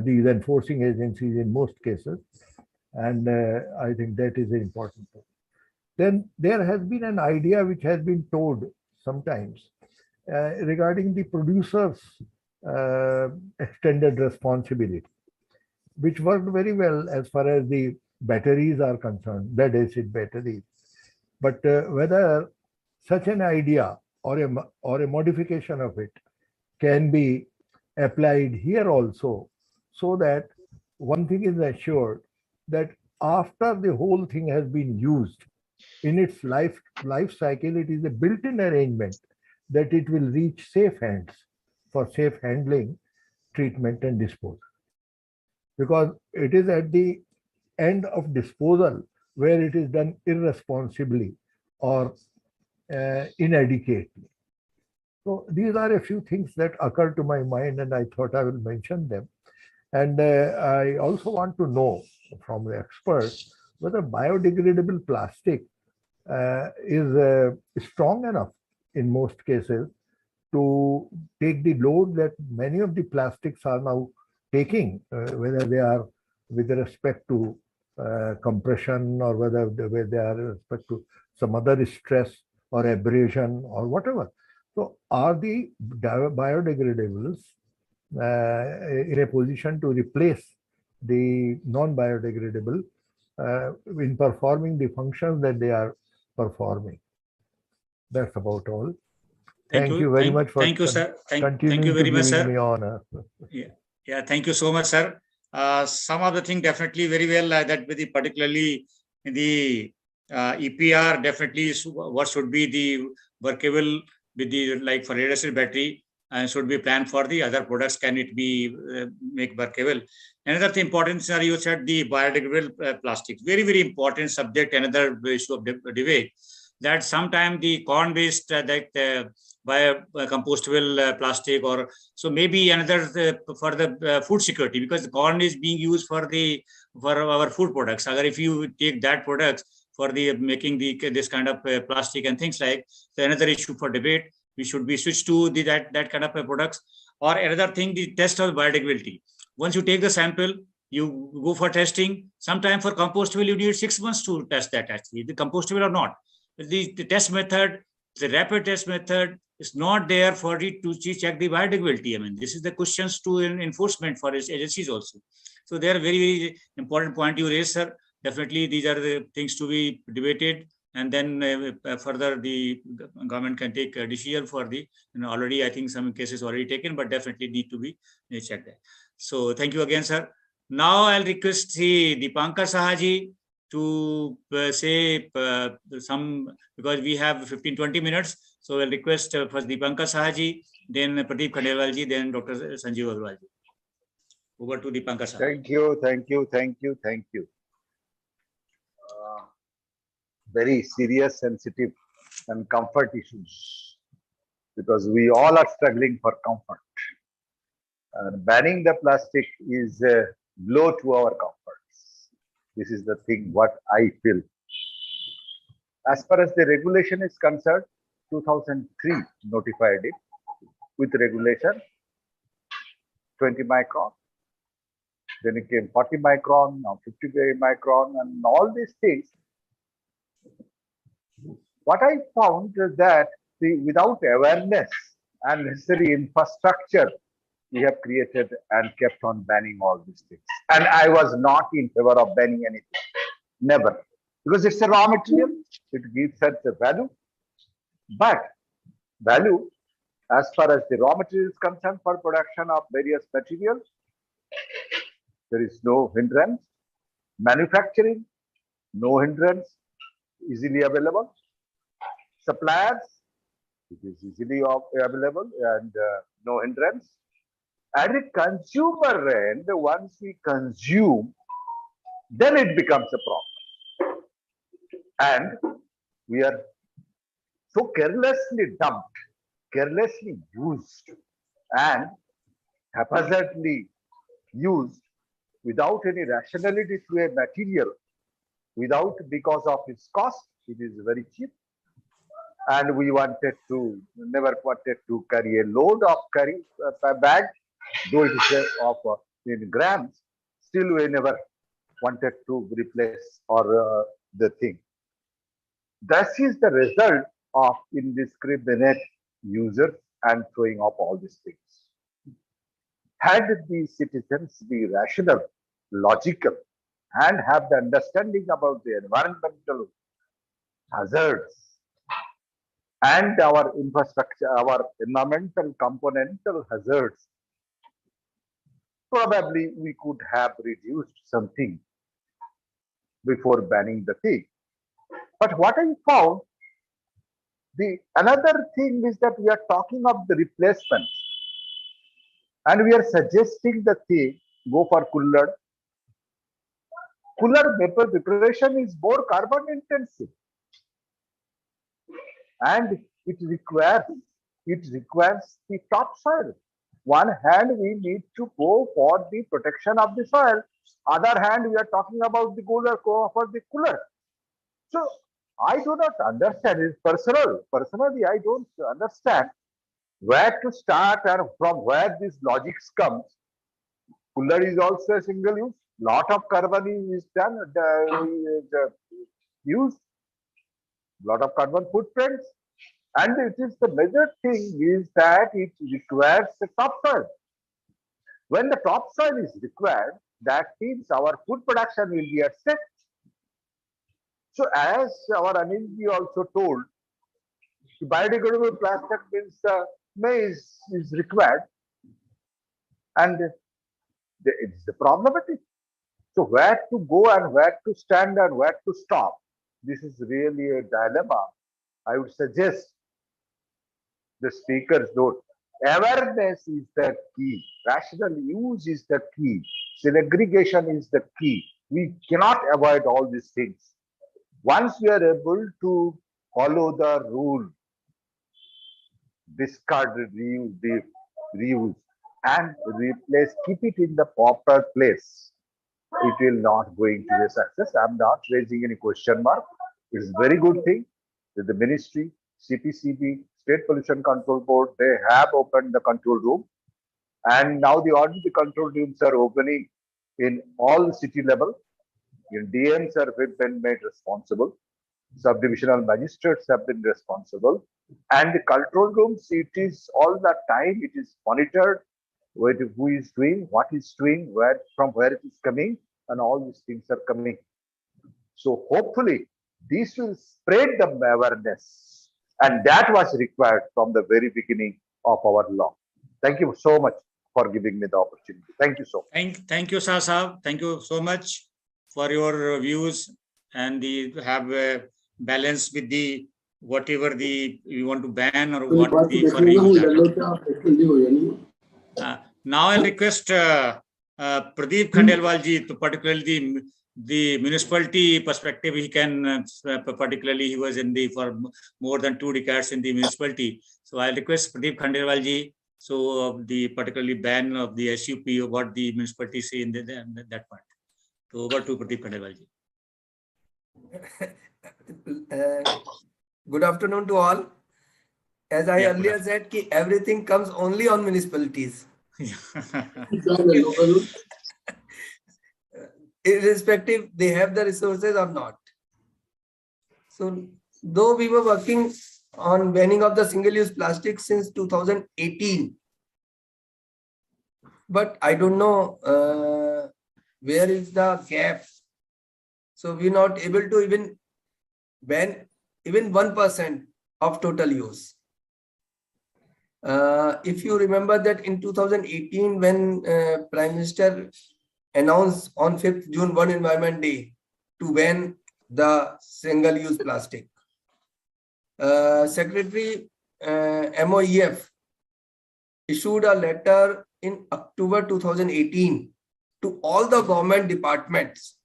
these enforcing agencies in most cases, and I think that is an important thing. Then there has been an idea which has been told sometimes regarding the producer's extended responsibility, which worked very well as far as the batteries are concerned, lead acid batteries. But whether such an idea or a modification of it can be applied here also, so that one thing is assured, that after the whole thing has been used in its life cycle, it is a built-in arrangement that it will reach safe hands for safe handling, treatment, and disposal. Because it is at the end of disposal where it is done irresponsibly or inadequately. So these are a few things that occurred to my mind, and I thought I will mention them. And I also want to know from the experts whether biodegradable plastic is strong enough in most cases to take the load that many of the plastics are now taking, whether they are with respect to compression or whether they are with respect to some other stress or abrasion or whatever. So are the biodegradables in a position to replace the non-biodegradable in performing the functions that they are performing? That's about all. Thank you very much for thank you, sir. Thank continuing you very to much, giving sir. me honor. Yeah, thank you so much, sir. Some of the thing definitely very well that with the particularly the EPR definitely is what should be the workable with the like for lead acid battery and should be planned for the other products. Can it be make workable? Another thing important sir, you said the biodegradable plastics. Very, very important subject. Another issue of debate that sometimes the corn-based biocompostable plastic or so maybe another for the food security, because the corn is being used for our food products. Agar if you take that products for the making this kind of plastic and things like, so another issue for debate. We should be switched to that kind of products. Or another thing, the test of biodegradability. Once you take the sample, you go for testing. Sometime for compostable, you need 6 months to test that actually, the compostable or not. The test method, the rapid test method is not there for it to check the biodegradability. I mean, this is the questions to enforcement for its agencies also. So they are very, very important point you raised, sir. Definitely, these are the things to be debated, and then further the government can take a decision for the, already I think some cases already taken, but definitely need to be checked. So thank you again, sir. Now I'll request Deepankar Sahaji to say some, because we have 15-20 minutes. So I'll request first Deepankar Sahaji, then Pradeep Khandelwal ji, then Dr. Sanjeev Agarwal ji. Over to Deepankar Sahaji. Thank you. Very serious, sensitive, and comfort issues, because we all are struggling for comfort. Banning the plastic is a blow to our comforts. This is the thing what I feel. As far as the regulation is concerned, 2003 notified it with regulation 20 micron. Then it came 40 micron, now 50 micron, and all these things. What I found is that without awareness and necessary infrastructure, we have created and kept on banning all these things. And I was not in favor of banning anything. Never. Because it's a raw material. It gives such a value. But value, as far as the raw material is concerned for production of various materials, there is no hindrance. Manufacturing, no hindrance, easily available. Suppliers, it is easily available and no hindrance. At the consumer end, once we consume, then it becomes a problem. And we are so carelessly dumped, carelessly used, and haphazardly used without any rationality to a material, because of its cost. It is very cheap. And we never wanted to carry a load of bag, though it is of in grams, still we never wanted to replace or the thing. That is the result of indiscriminate users and throwing up all these things. Had the citizens be rational, logical, and have the understanding about the environmental hazards and our infrastructure, our environmental componental hazards, probably we could have reduced something before banning the thing. But what I found, another thing is that we are talking of the replacement, and we are suggesting the thing, go for cooler. Cooler paper preparation is more carbon intensive. and it requires the topsoil. One hand we need to go for the protection of the soil. Other hand we are talking about the cooler for the cooler. So I do not understand. It's personal. Personally, I don't understand where to start and from where this logics comes. Cooler is also a single use. Lot of carbon is done, used. Lot of carbon footprints. And it is the major thing is that it requires the topsoil. When the topsoil is required, that means our food production will be at stake. So as our Anilji also told, biodegradable plastic means maize is required, and it's the problematic. So where to go and where to stand and where to stop? This is really a dilemma. I would suggest the speakers note. Awareness is the key. Rational use is the key. Segregation is the key. We cannot avoid all these things. Once we are able to follow the rule, discard, reuse, and replace, keep it in the proper place, it will not going to be a success. I'm not raising any question mark. It's a very good thing that the ministry, CPCB, State Pollution Control Board, they have opened the control room, and now the control rooms are opening in all city level. In DMs have been made responsible. Subdivisional magistrates have been responsible. And the control rooms, it is all the time, it is monitored with who is doing, what is doing, from where it is coming, and all these things are coming. So hopefully, this will spread the awareness. And that was required from the very beginning of our law. Thank you so much for giving me the opportunity. Thank you so much. Thank you, Shah Sahab. Thank you so much for your views, and have a balance with the whatever you want to ban or what the for reuse. Now I'll request Pradeep Khandelwal ji to particularly the municipality perspective. He can particularly he was in for more than 2 decades in the municipality. So I'll request Pradeep Khandelwal ji. So the particularly ban of the SUP, what the municipality say in that part. So over to Pradeep Khandelwal ji. Good afternoon to all. As I earlier said, everything comes only on municipalities. Irrespective, they have the resources or not. So, though we were working on banning of the single-use plastic since 2018, but I don't know where is the gap. So we're not able to even ban even 1% of total use. If you remember that in 2018, when Prime Minister announced on 5th June World Environment Day to ban the single-use plastic, Secretary MOEF issued a letter in October 2018 to all the government departments,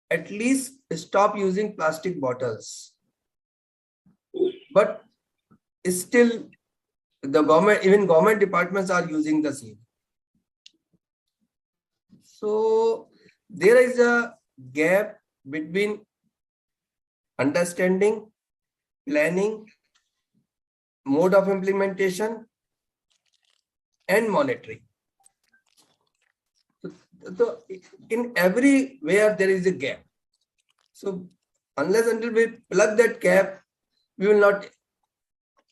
at least stop using plastic bottles. But still, the government, even government departments are using the same. So there is a gap between understanding, planning, mode of implementation, and monitoring. So in everywhere there is a gap. So unless until we plug that gap, we will not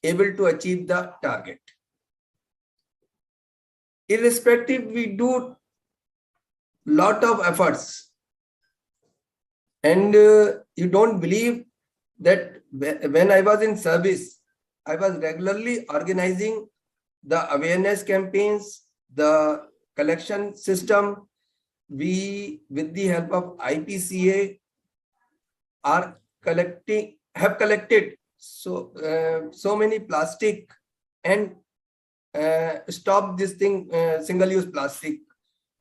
able to achieve the target. Irrespective, we do lot of efforts, and you don't believe that when I was in service, I was regularly organizing the awareness campaigns, the collection system. We, with the help of IPCA, have collected so many plastic and stop this thing, single-use plastic,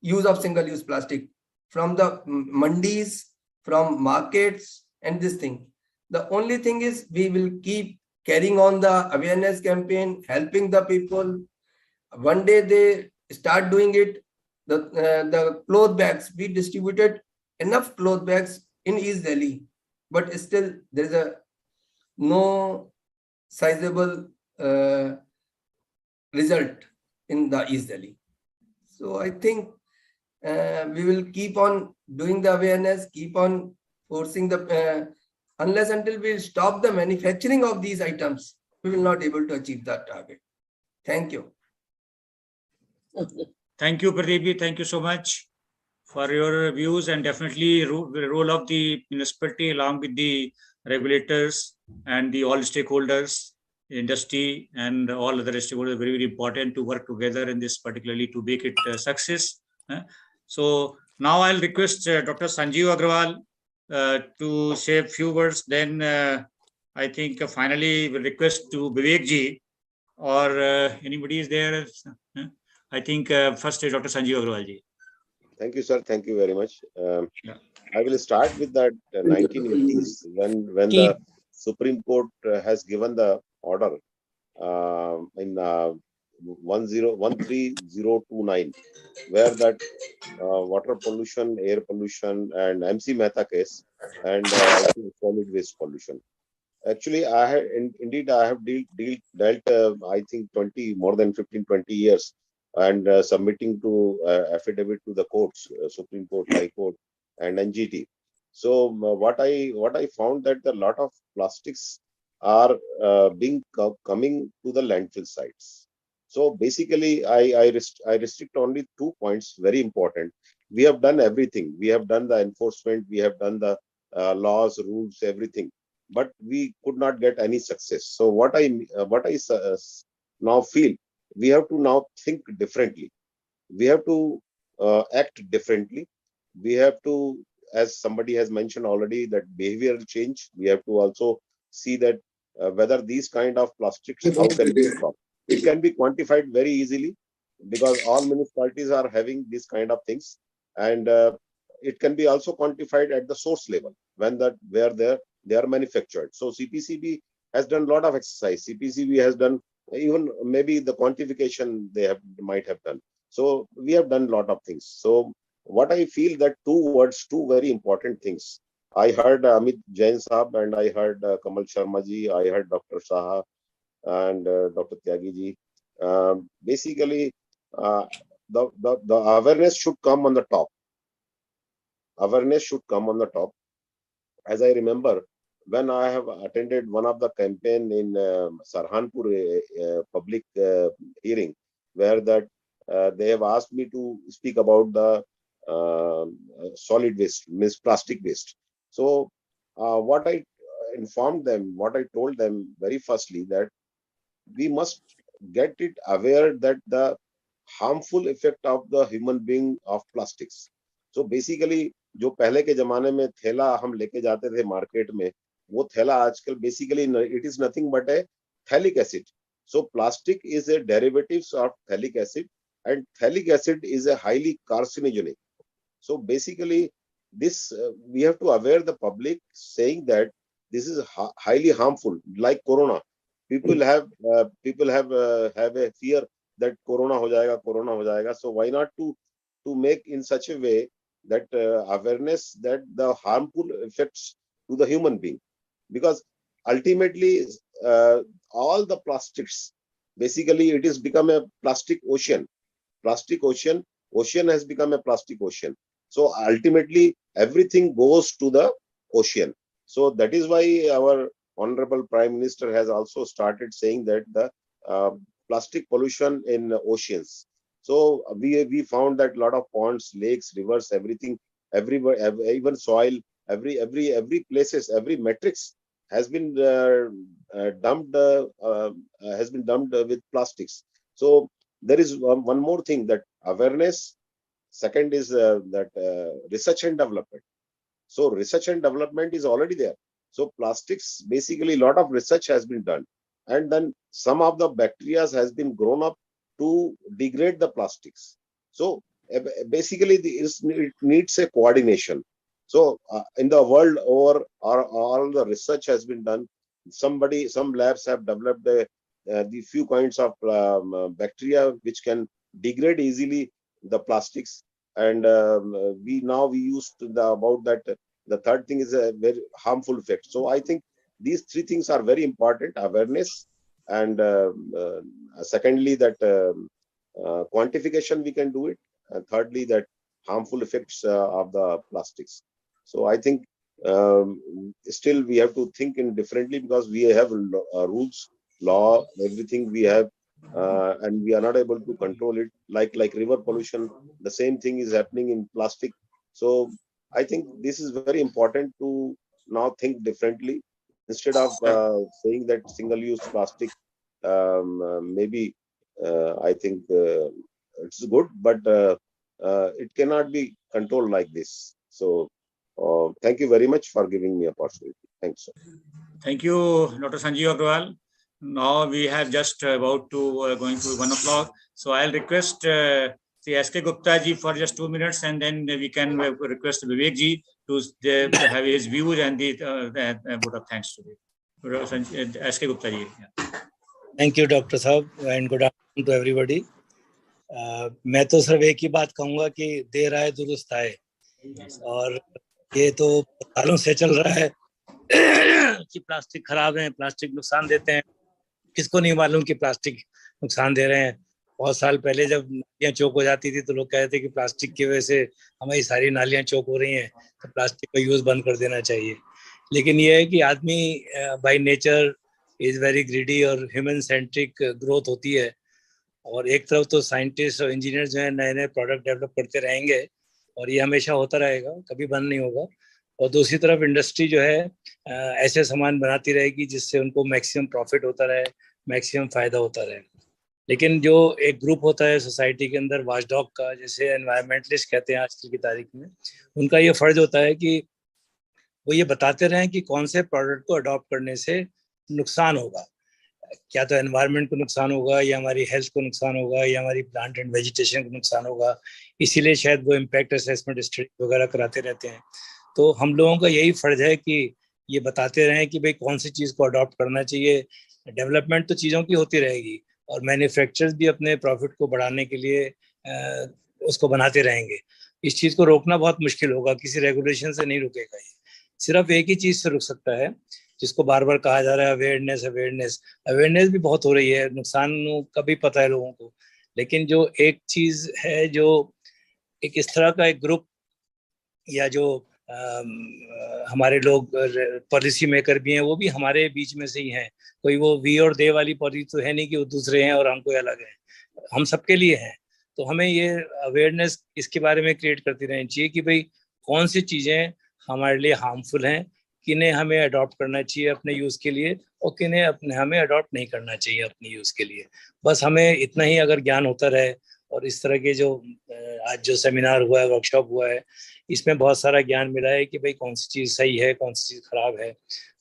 use of single-use plastic from the mandis, from markets, and this thing. The only thing is we will keep carrying on the awareness campaign, helping the people. One day they start doing it. The cloth bags, we distributed enough cloth bags in East Delhi, but still there is a no sizable result in the East Delhi. So I think we will keep on doing the awareness, keep on forcing the, unless until we stop the manufacturing of these items, we will not able to achieve that target. Thank you. Thank you, Pradeep. Thank you so much for your views, and definitely the role of the municipality along with the regulators and the all stakeholders, industry and all other stakeholders, very, very important to work together in this, particularly to make it a success. So now I'll request Dr. Sanjeev Agrawal to say a few words. Then I think finally we'll request to Vivek ji, or anybody is there. I think first is Dr. Sanjeev Agrawal ji. Thank you, sir. Thank you very much. Yeah. I will start with that 1980s when the Supreme Court has given the order in 13029, where that water pollution, air pollution, and MC Mehta case, and solid waste pollution. Actually, I have indeed I have dealt I think more than 15-20 years, and submitting to affidavit to the courts, Supreme Court, High Court, and NGT. So what I found that a lot of plastics are coming to the landfill sites. So basically, I restrict only 2 points, very important. We have done everything. We have done the enforcement. We have done the laws, rules, everything, but we could not get any success. So what I now feel, we have to now think differently. We have to act differently. We have to, as somebody has mentioned already, that behavioral change. We have to also see that whether these kind of plastics, how can be stopped. It can be quantified very easily because all municipalities are having these kind of things, and it can be also quantified at the source level where they are manufactured. So CPCB has done a lot of exercise. CPCB has done even maybe the quantification might have done. So we have done a lot of things. So what I feel that two very important things. I heard Amit Jain Saab, and I heard Kamal Sharma ji, I heard Dr. Saha and Dr. Tyagi ji. Basically, the awareness should come on the top. Awareness should come on the top. As I remember, when I have attended one of the campaign in Sarhanpur public hearing, where that they have asked me to speak about the solid waste, means plastic waste. So what I informed them, what I told them very firstly, that we must get it aware that the harmful effect of the human being of plastics. So basically, जो पहले के जमाने में थैला हम लेके जाते थे मार्केट में, वो थैला आजकल basically it is nothing but a phthalic acid. So plastic is a derivative of phthalic acid, and phthalic acid is a highly carcinogenic. So basically, this we have to aware the public, saying that this is highly harmful. Like corona, people have a fear that corona ho jayega. So why not to make in such a way that awareness that the harmful effects to the human being, because ultimately all the plastics, basically it is become a plastic ocean. Ocean has become a plastic ocean. So ultimately everything goes to the ocean. So that is why our Honorable Prime Minister has also started saying that the plastic pollution in oceans. So we found that a lot of ponds, lakes, rivers, everything, everywhere, even soil, every places, every metrics has been dumped with plastics. So there is one more thing, that awareness. Second is that research and development. So research and development is already there. So plastics, basically a lot of research has been done, and then some of the bacteria has been grown up to degrade the plastics. So basically it needs a coordination. So in the world over, all the research has been done. some labs have developed the few kinds of bacteria which can degrade easily the plastics, and we used about that. The third thing is a very harmful effect. So I think these three things are very important: awareness, and secondly that quantification we can do it, and thirdly that harmful effects of the plastics. So I think still we have to think in differently, because we have rules, law, everything we have, and we are not able to control it. Like river pollution, the same thing is happening in plastic. So I think this is very important to now think differently, instead of saying that single-use plastic maybe I think it's good, but it cannot be controlled like this. So thank you very much for giving me opportunity. Thanks. Thank you, Dr. Sanjeev Agrawal. Now we have just about to going to 1 o'clock. So I'll request the S.K. Gupta ji for just 2 minutes, and then we can request Vivek ji to have his views and the vote of thanks today. S.K. Gupta ji. Yeah. Thank you, Dr. Saab, and good afternoon to everybody. मैं तो सिर्फ एक ही बात कहूँगा कि देर आए दुरुस्त आए, और ये तो सालों से चल रहा है कि प्लास्टिक खराब है, प्लास्टिक नुकसान देते हैं। किसको नहीं मालूम कि प्लास्टिक नुकसान दे रहे हैं। बहुत साल पहले जब नालियाँ चौक हो जाती थी तो लोग कहते थे कि प्लास्टिक की वजह से हमारी सारी नालियाँ चौक हो रही हैं, तो प्लास्टिक का यूज बंद कर देना चाहिए। लेकिन ये है कि आदमी by nature is very greedy और ह्यूमन सेंट्रिक ग्रोथ होती है, और एक तरफ तो साइंटिस्ट और इंजीनियर जो है नए नए प्रोडक्ट डेवलप करते रहेंगे और ये हमेशा होता रहेगा, कभी बंद नहीं होगा। और दूसरी तरफ इंडस्ट्री जो है ऐसे सामान बनाती रहेगी जिससे उनको मैक्सिमम प्रॉफिट होता रहे, मैक्सिमम फायदा होता रहे। लेकिन जो एक ग्रुप होता है सोसाइटी के अंदर वॉचडॉग का, जैसे एनवायरमेंटलिस्ट कहते हैं आजकल की तारीख में, उनका ये फर्ज होता है कि वो ये बताते रहें कि कौन से प्रोडक्ट को अडॉप्ट करने से नुकसान होगा, क्या तो एनवायरनमेंट को नुकसान होगा, या हमारी हेल्थ को नुकसान होगा, या हमारी प्लांट एंड वेजिटेशन को नुकसान होगा। इसीलिए शायद वो इम्पैक्ट असेसमेंट स्टडी वगैरह कराते रहते हैं। तो हम लोगों का यही फर्ज है कि ये बताते रहें कि भाई कौन सी चीज़ को अडॉप्ट करना चाहिए। डेवलपमेंट तो चीज़ों की होती रहेगी, और मैन्युफैक्चरर्स भी अपने प्रॉफिट को बढ़ाने के लिए उसको बनाते रहेंगे। इस चीज़ को रोकना बहुत मुश्किल होगा, किसी रेगुलेशन से नहीं रुकेगा। ये सिर्फ एक ही चीज़ से रुक सकता है, जिसको बार बार कहा जा रहा है अवेयरनेस अवेयरनेस। अवेयरनेस भी बहुत हो रही है, नुकसान का भी पता है लोगों को, लेकिन जो एक चीज़ है, जो एक इस तरह का एक ग्रुप या जो हमारे लोग पॉलिसी मेकर भी हैं, वो भी हमारे बीच में से ही हैं। कोई वो वी और दे वाली पॉलिसी तो है नहीं कि वो दूसरे हैं और हम कोई अलग हैं, हम सबके लिए हैं। तो हमें ये अवेयरनेस इसके बारे में क्रिएट करती रहनी चाहिए कि भाई कौन सी चीज़ें हमारे लिए हार्मफुल हैं, किन्हें हमें अडॉप्ट करना चाहिए अपने यूज़ के लिए, और किन्हें हमें अडॉप्ट नहीं करना चाहिए अपने यूज़ के लिए। बस हमें इतना ही अगर ज्ञान होता रहे, और इस तरह के जो आज जो सेमिनार हुआ है, वर्कशॉप हुआ है, इसमें बहुत सारा ज्ञान मिला है कि भाई कौन सी चीज़ सही है, कौन सी चीज़ खराब है।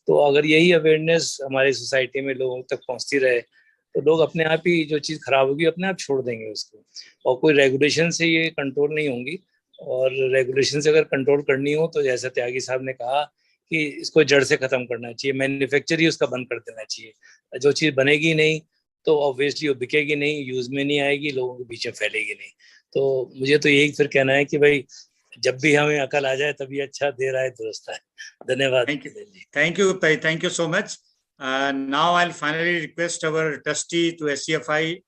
तो अगर यही अवेयरनेस हमारी सोसाइटी में लोगों तक पहुंचती रहे, तो लोग अपने आप ही जो चीज़ खराब होगी अपने आप छोड़ देंगे उसको, और कोई रेगुलेशन से ये कंट्रोल नहीं होंगी। और रेगुलेशन से अगर कंट्रोल करनी हो तो जैसा त्यागी साहब ने कहा कि इसको जड़ से खत्म करना चाहिए, मैन्युफैक्चर ही उसका बंद कर देना चाहिए। जो चीज़ बनेगी नहीं तो ऑब्वियसली वो बिकेगी नहीं, यूज में नहीं आएगी, लोगों के बीच में फैलेगी नहीं। तो मुझे तो यही फिर कहना है कि भाई जब भी हमें अकल आ जाए तभी अच्छा, देर आए दुरुस्त आए। धन्यवाद। Thank you Gupta, thank you so much. Now I'll finally request our trustee to SCFI,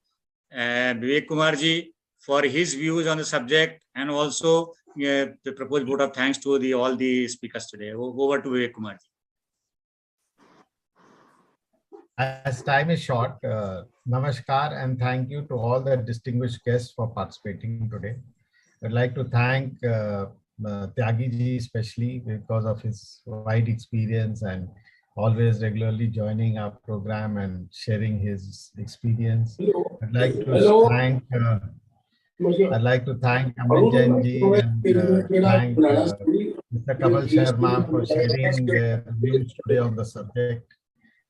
Vivek Kumar ji, for his views on the subject, and also the proposed vote of thanks to all the speakers today. Over to Vivek Kumar ji. As time is short, namaskar and thank you to all the distinguished guests for participating today. I'd like to thank Tyagi ji especially because of his wide experience and always regularly joining our program and sharing his experience. I'd like to thank Amit Jain ji and thank Mr. Kamal Sharma for sharing their views today on the subject.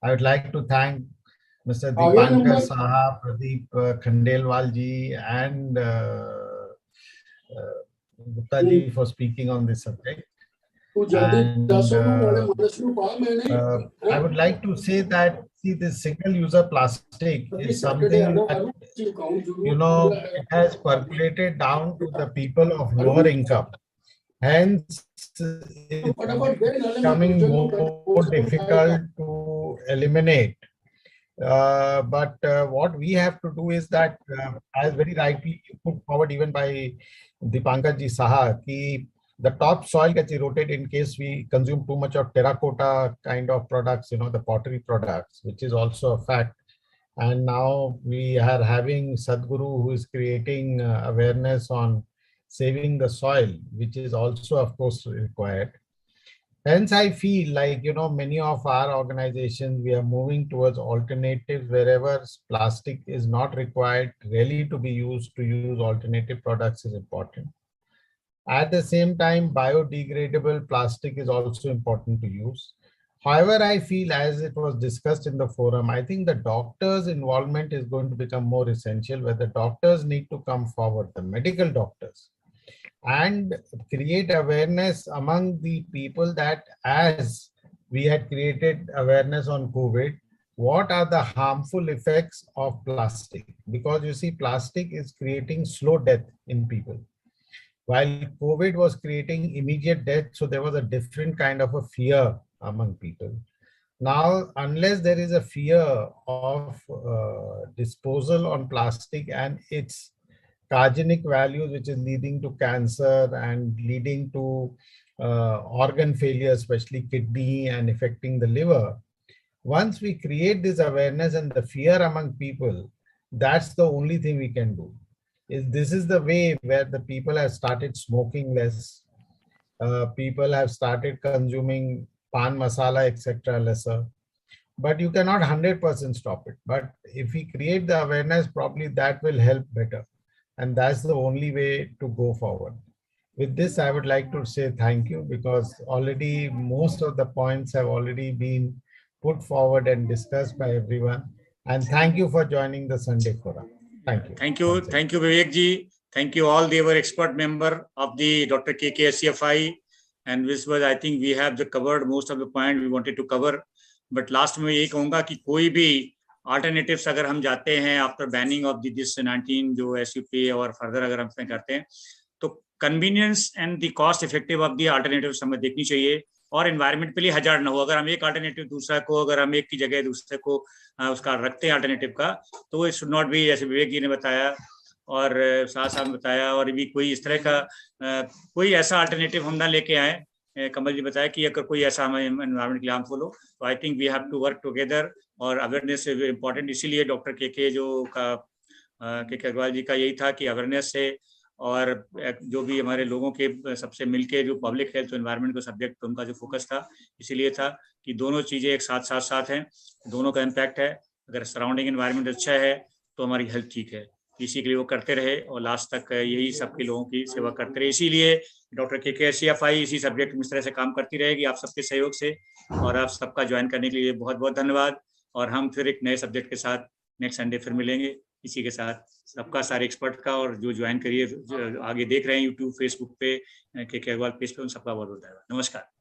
I would like to thank Mr. Deepankar Saha, Pradeep Khandelwal ji and Gupta ji for speaking on this subject. And I would like to say that, see, this single-use plastic is something that, you know, it has percolated down to the people of lower income. Hence, it's becoming more difficult to eliminate. But what we have to do is that, as very rightly put forward even by Dipankar Ji Saha, the top soil gets eroded in case we consume too much of terracotta kind of products, you know, the pottery products, which is also a fact. And now we are having Sadhguru, who is creating awareness on saving the soil, which is also, of course, required. Hence, I feel like, you know, many of our organizations, we are moving towards alternatives wherever plastic is not required really to be used. To use alternative products is important. At the same time, biodegradable plastic is also important to use. However, I feel, as it was discussed in the forum, I think the doctors' involvement is going to become more essential, where the doctors need to come forward, the medical doctors, and create awareness among the people that, as we had created awareness on COVID, what are the harmful effects of plastic? Because you see, plastic is creating slow death in people, while COVID was creating immediate death. So there was a different kind of a fear among people. Now, unless there is a fear of disposal on plastic and its carcinogenic values, which is leading to cancer and leading to organ failure, especially kidney, and affecting the liver. Once we create this awareness and the fear among people, that's the only thing we can do. This is the way where the people have started smoking less. People have started consuming pan masala, etc. lesser. But you cannot 100% stop it. But if we create the awareness, probably that will help better. And that's the only way to go forward. With this, I would like to say thank you, because already most of the points have already been put forward and discussed by everyone. And thank you for joining the Sunday Forum. Thank you. Thank you. Thank you, Vivek Ji. Thank you all. They were expert member of the Dr. KK SCFI. And this was, I think we have covered most of the point we wanted to cover. But last में यही कहूँगा कि कोई भी alternatives अगर हम जाते हैं after banning of this 19 जो SUP और further अगर हम करते हैं, तो convenience and the cost effective of the alternatives हमें देखनी चाहिए, और environment पे लिए हजार ना हो. अगर हम एक alternative दूसरा को, अगर हम एक की जगह दूसरे को उसका रखते हैं alternative का, तो it should not be, जैसे विवेक जी ने बताया और शाह साहब ने बताया, और भी कोई इस तरह का कोई ऐसा alternative हम ना लेके आए. कमल जी बताया कि अगर कोई ऐसा हमें एनवायरमेंट के लिए हार्मफुल हो, तो I think we have to work together, और अवेयरनेस इज इम्पोर्टेंट. इसीलिए डॉक्टर के अग्रवाल जी का यही था कि अवेयरनेस से, और जो भी हमारे लोगों के सबसे मिलके जो पब्लिक हेल्थ और एनवायरमेंट को सब्जेक्ट उनका जो फोकस था, इसीलिए था कि दोनों चीज़ें एक साथ हैं, दोनों का इम्पैक्ट है. अगर सराउंडिंग एनवायरमेंट अच्छा है तो हमारी हेल्थ ठीक है. इसी के लिए वो करते रहे और लास्ट तक यही सबके लोगों की सेवा करते रहे. इसीलिए डॉक्टर के SCFI इसी सब्जेक्ट में इस तरह से काम करती रहेगी आप सबके सहयोग से. और आप सबका ज्वाइन करने के लिए बहुत बहुत धन्यवाद. और हम फिर एक नए सब्जेक्ट के साथ नेक्स्ट संडे फिर मिलेंगे. इसी के साथ सबका, सारे एक्सपर्ट का, और जो ज्वाइन करिए आगे देख रहे हैं यूट्यूब, फेसबुक पे, के अग्रवाल पेज पे, उन सबका बहुत बहुत धन्यवाद. नमस्कार.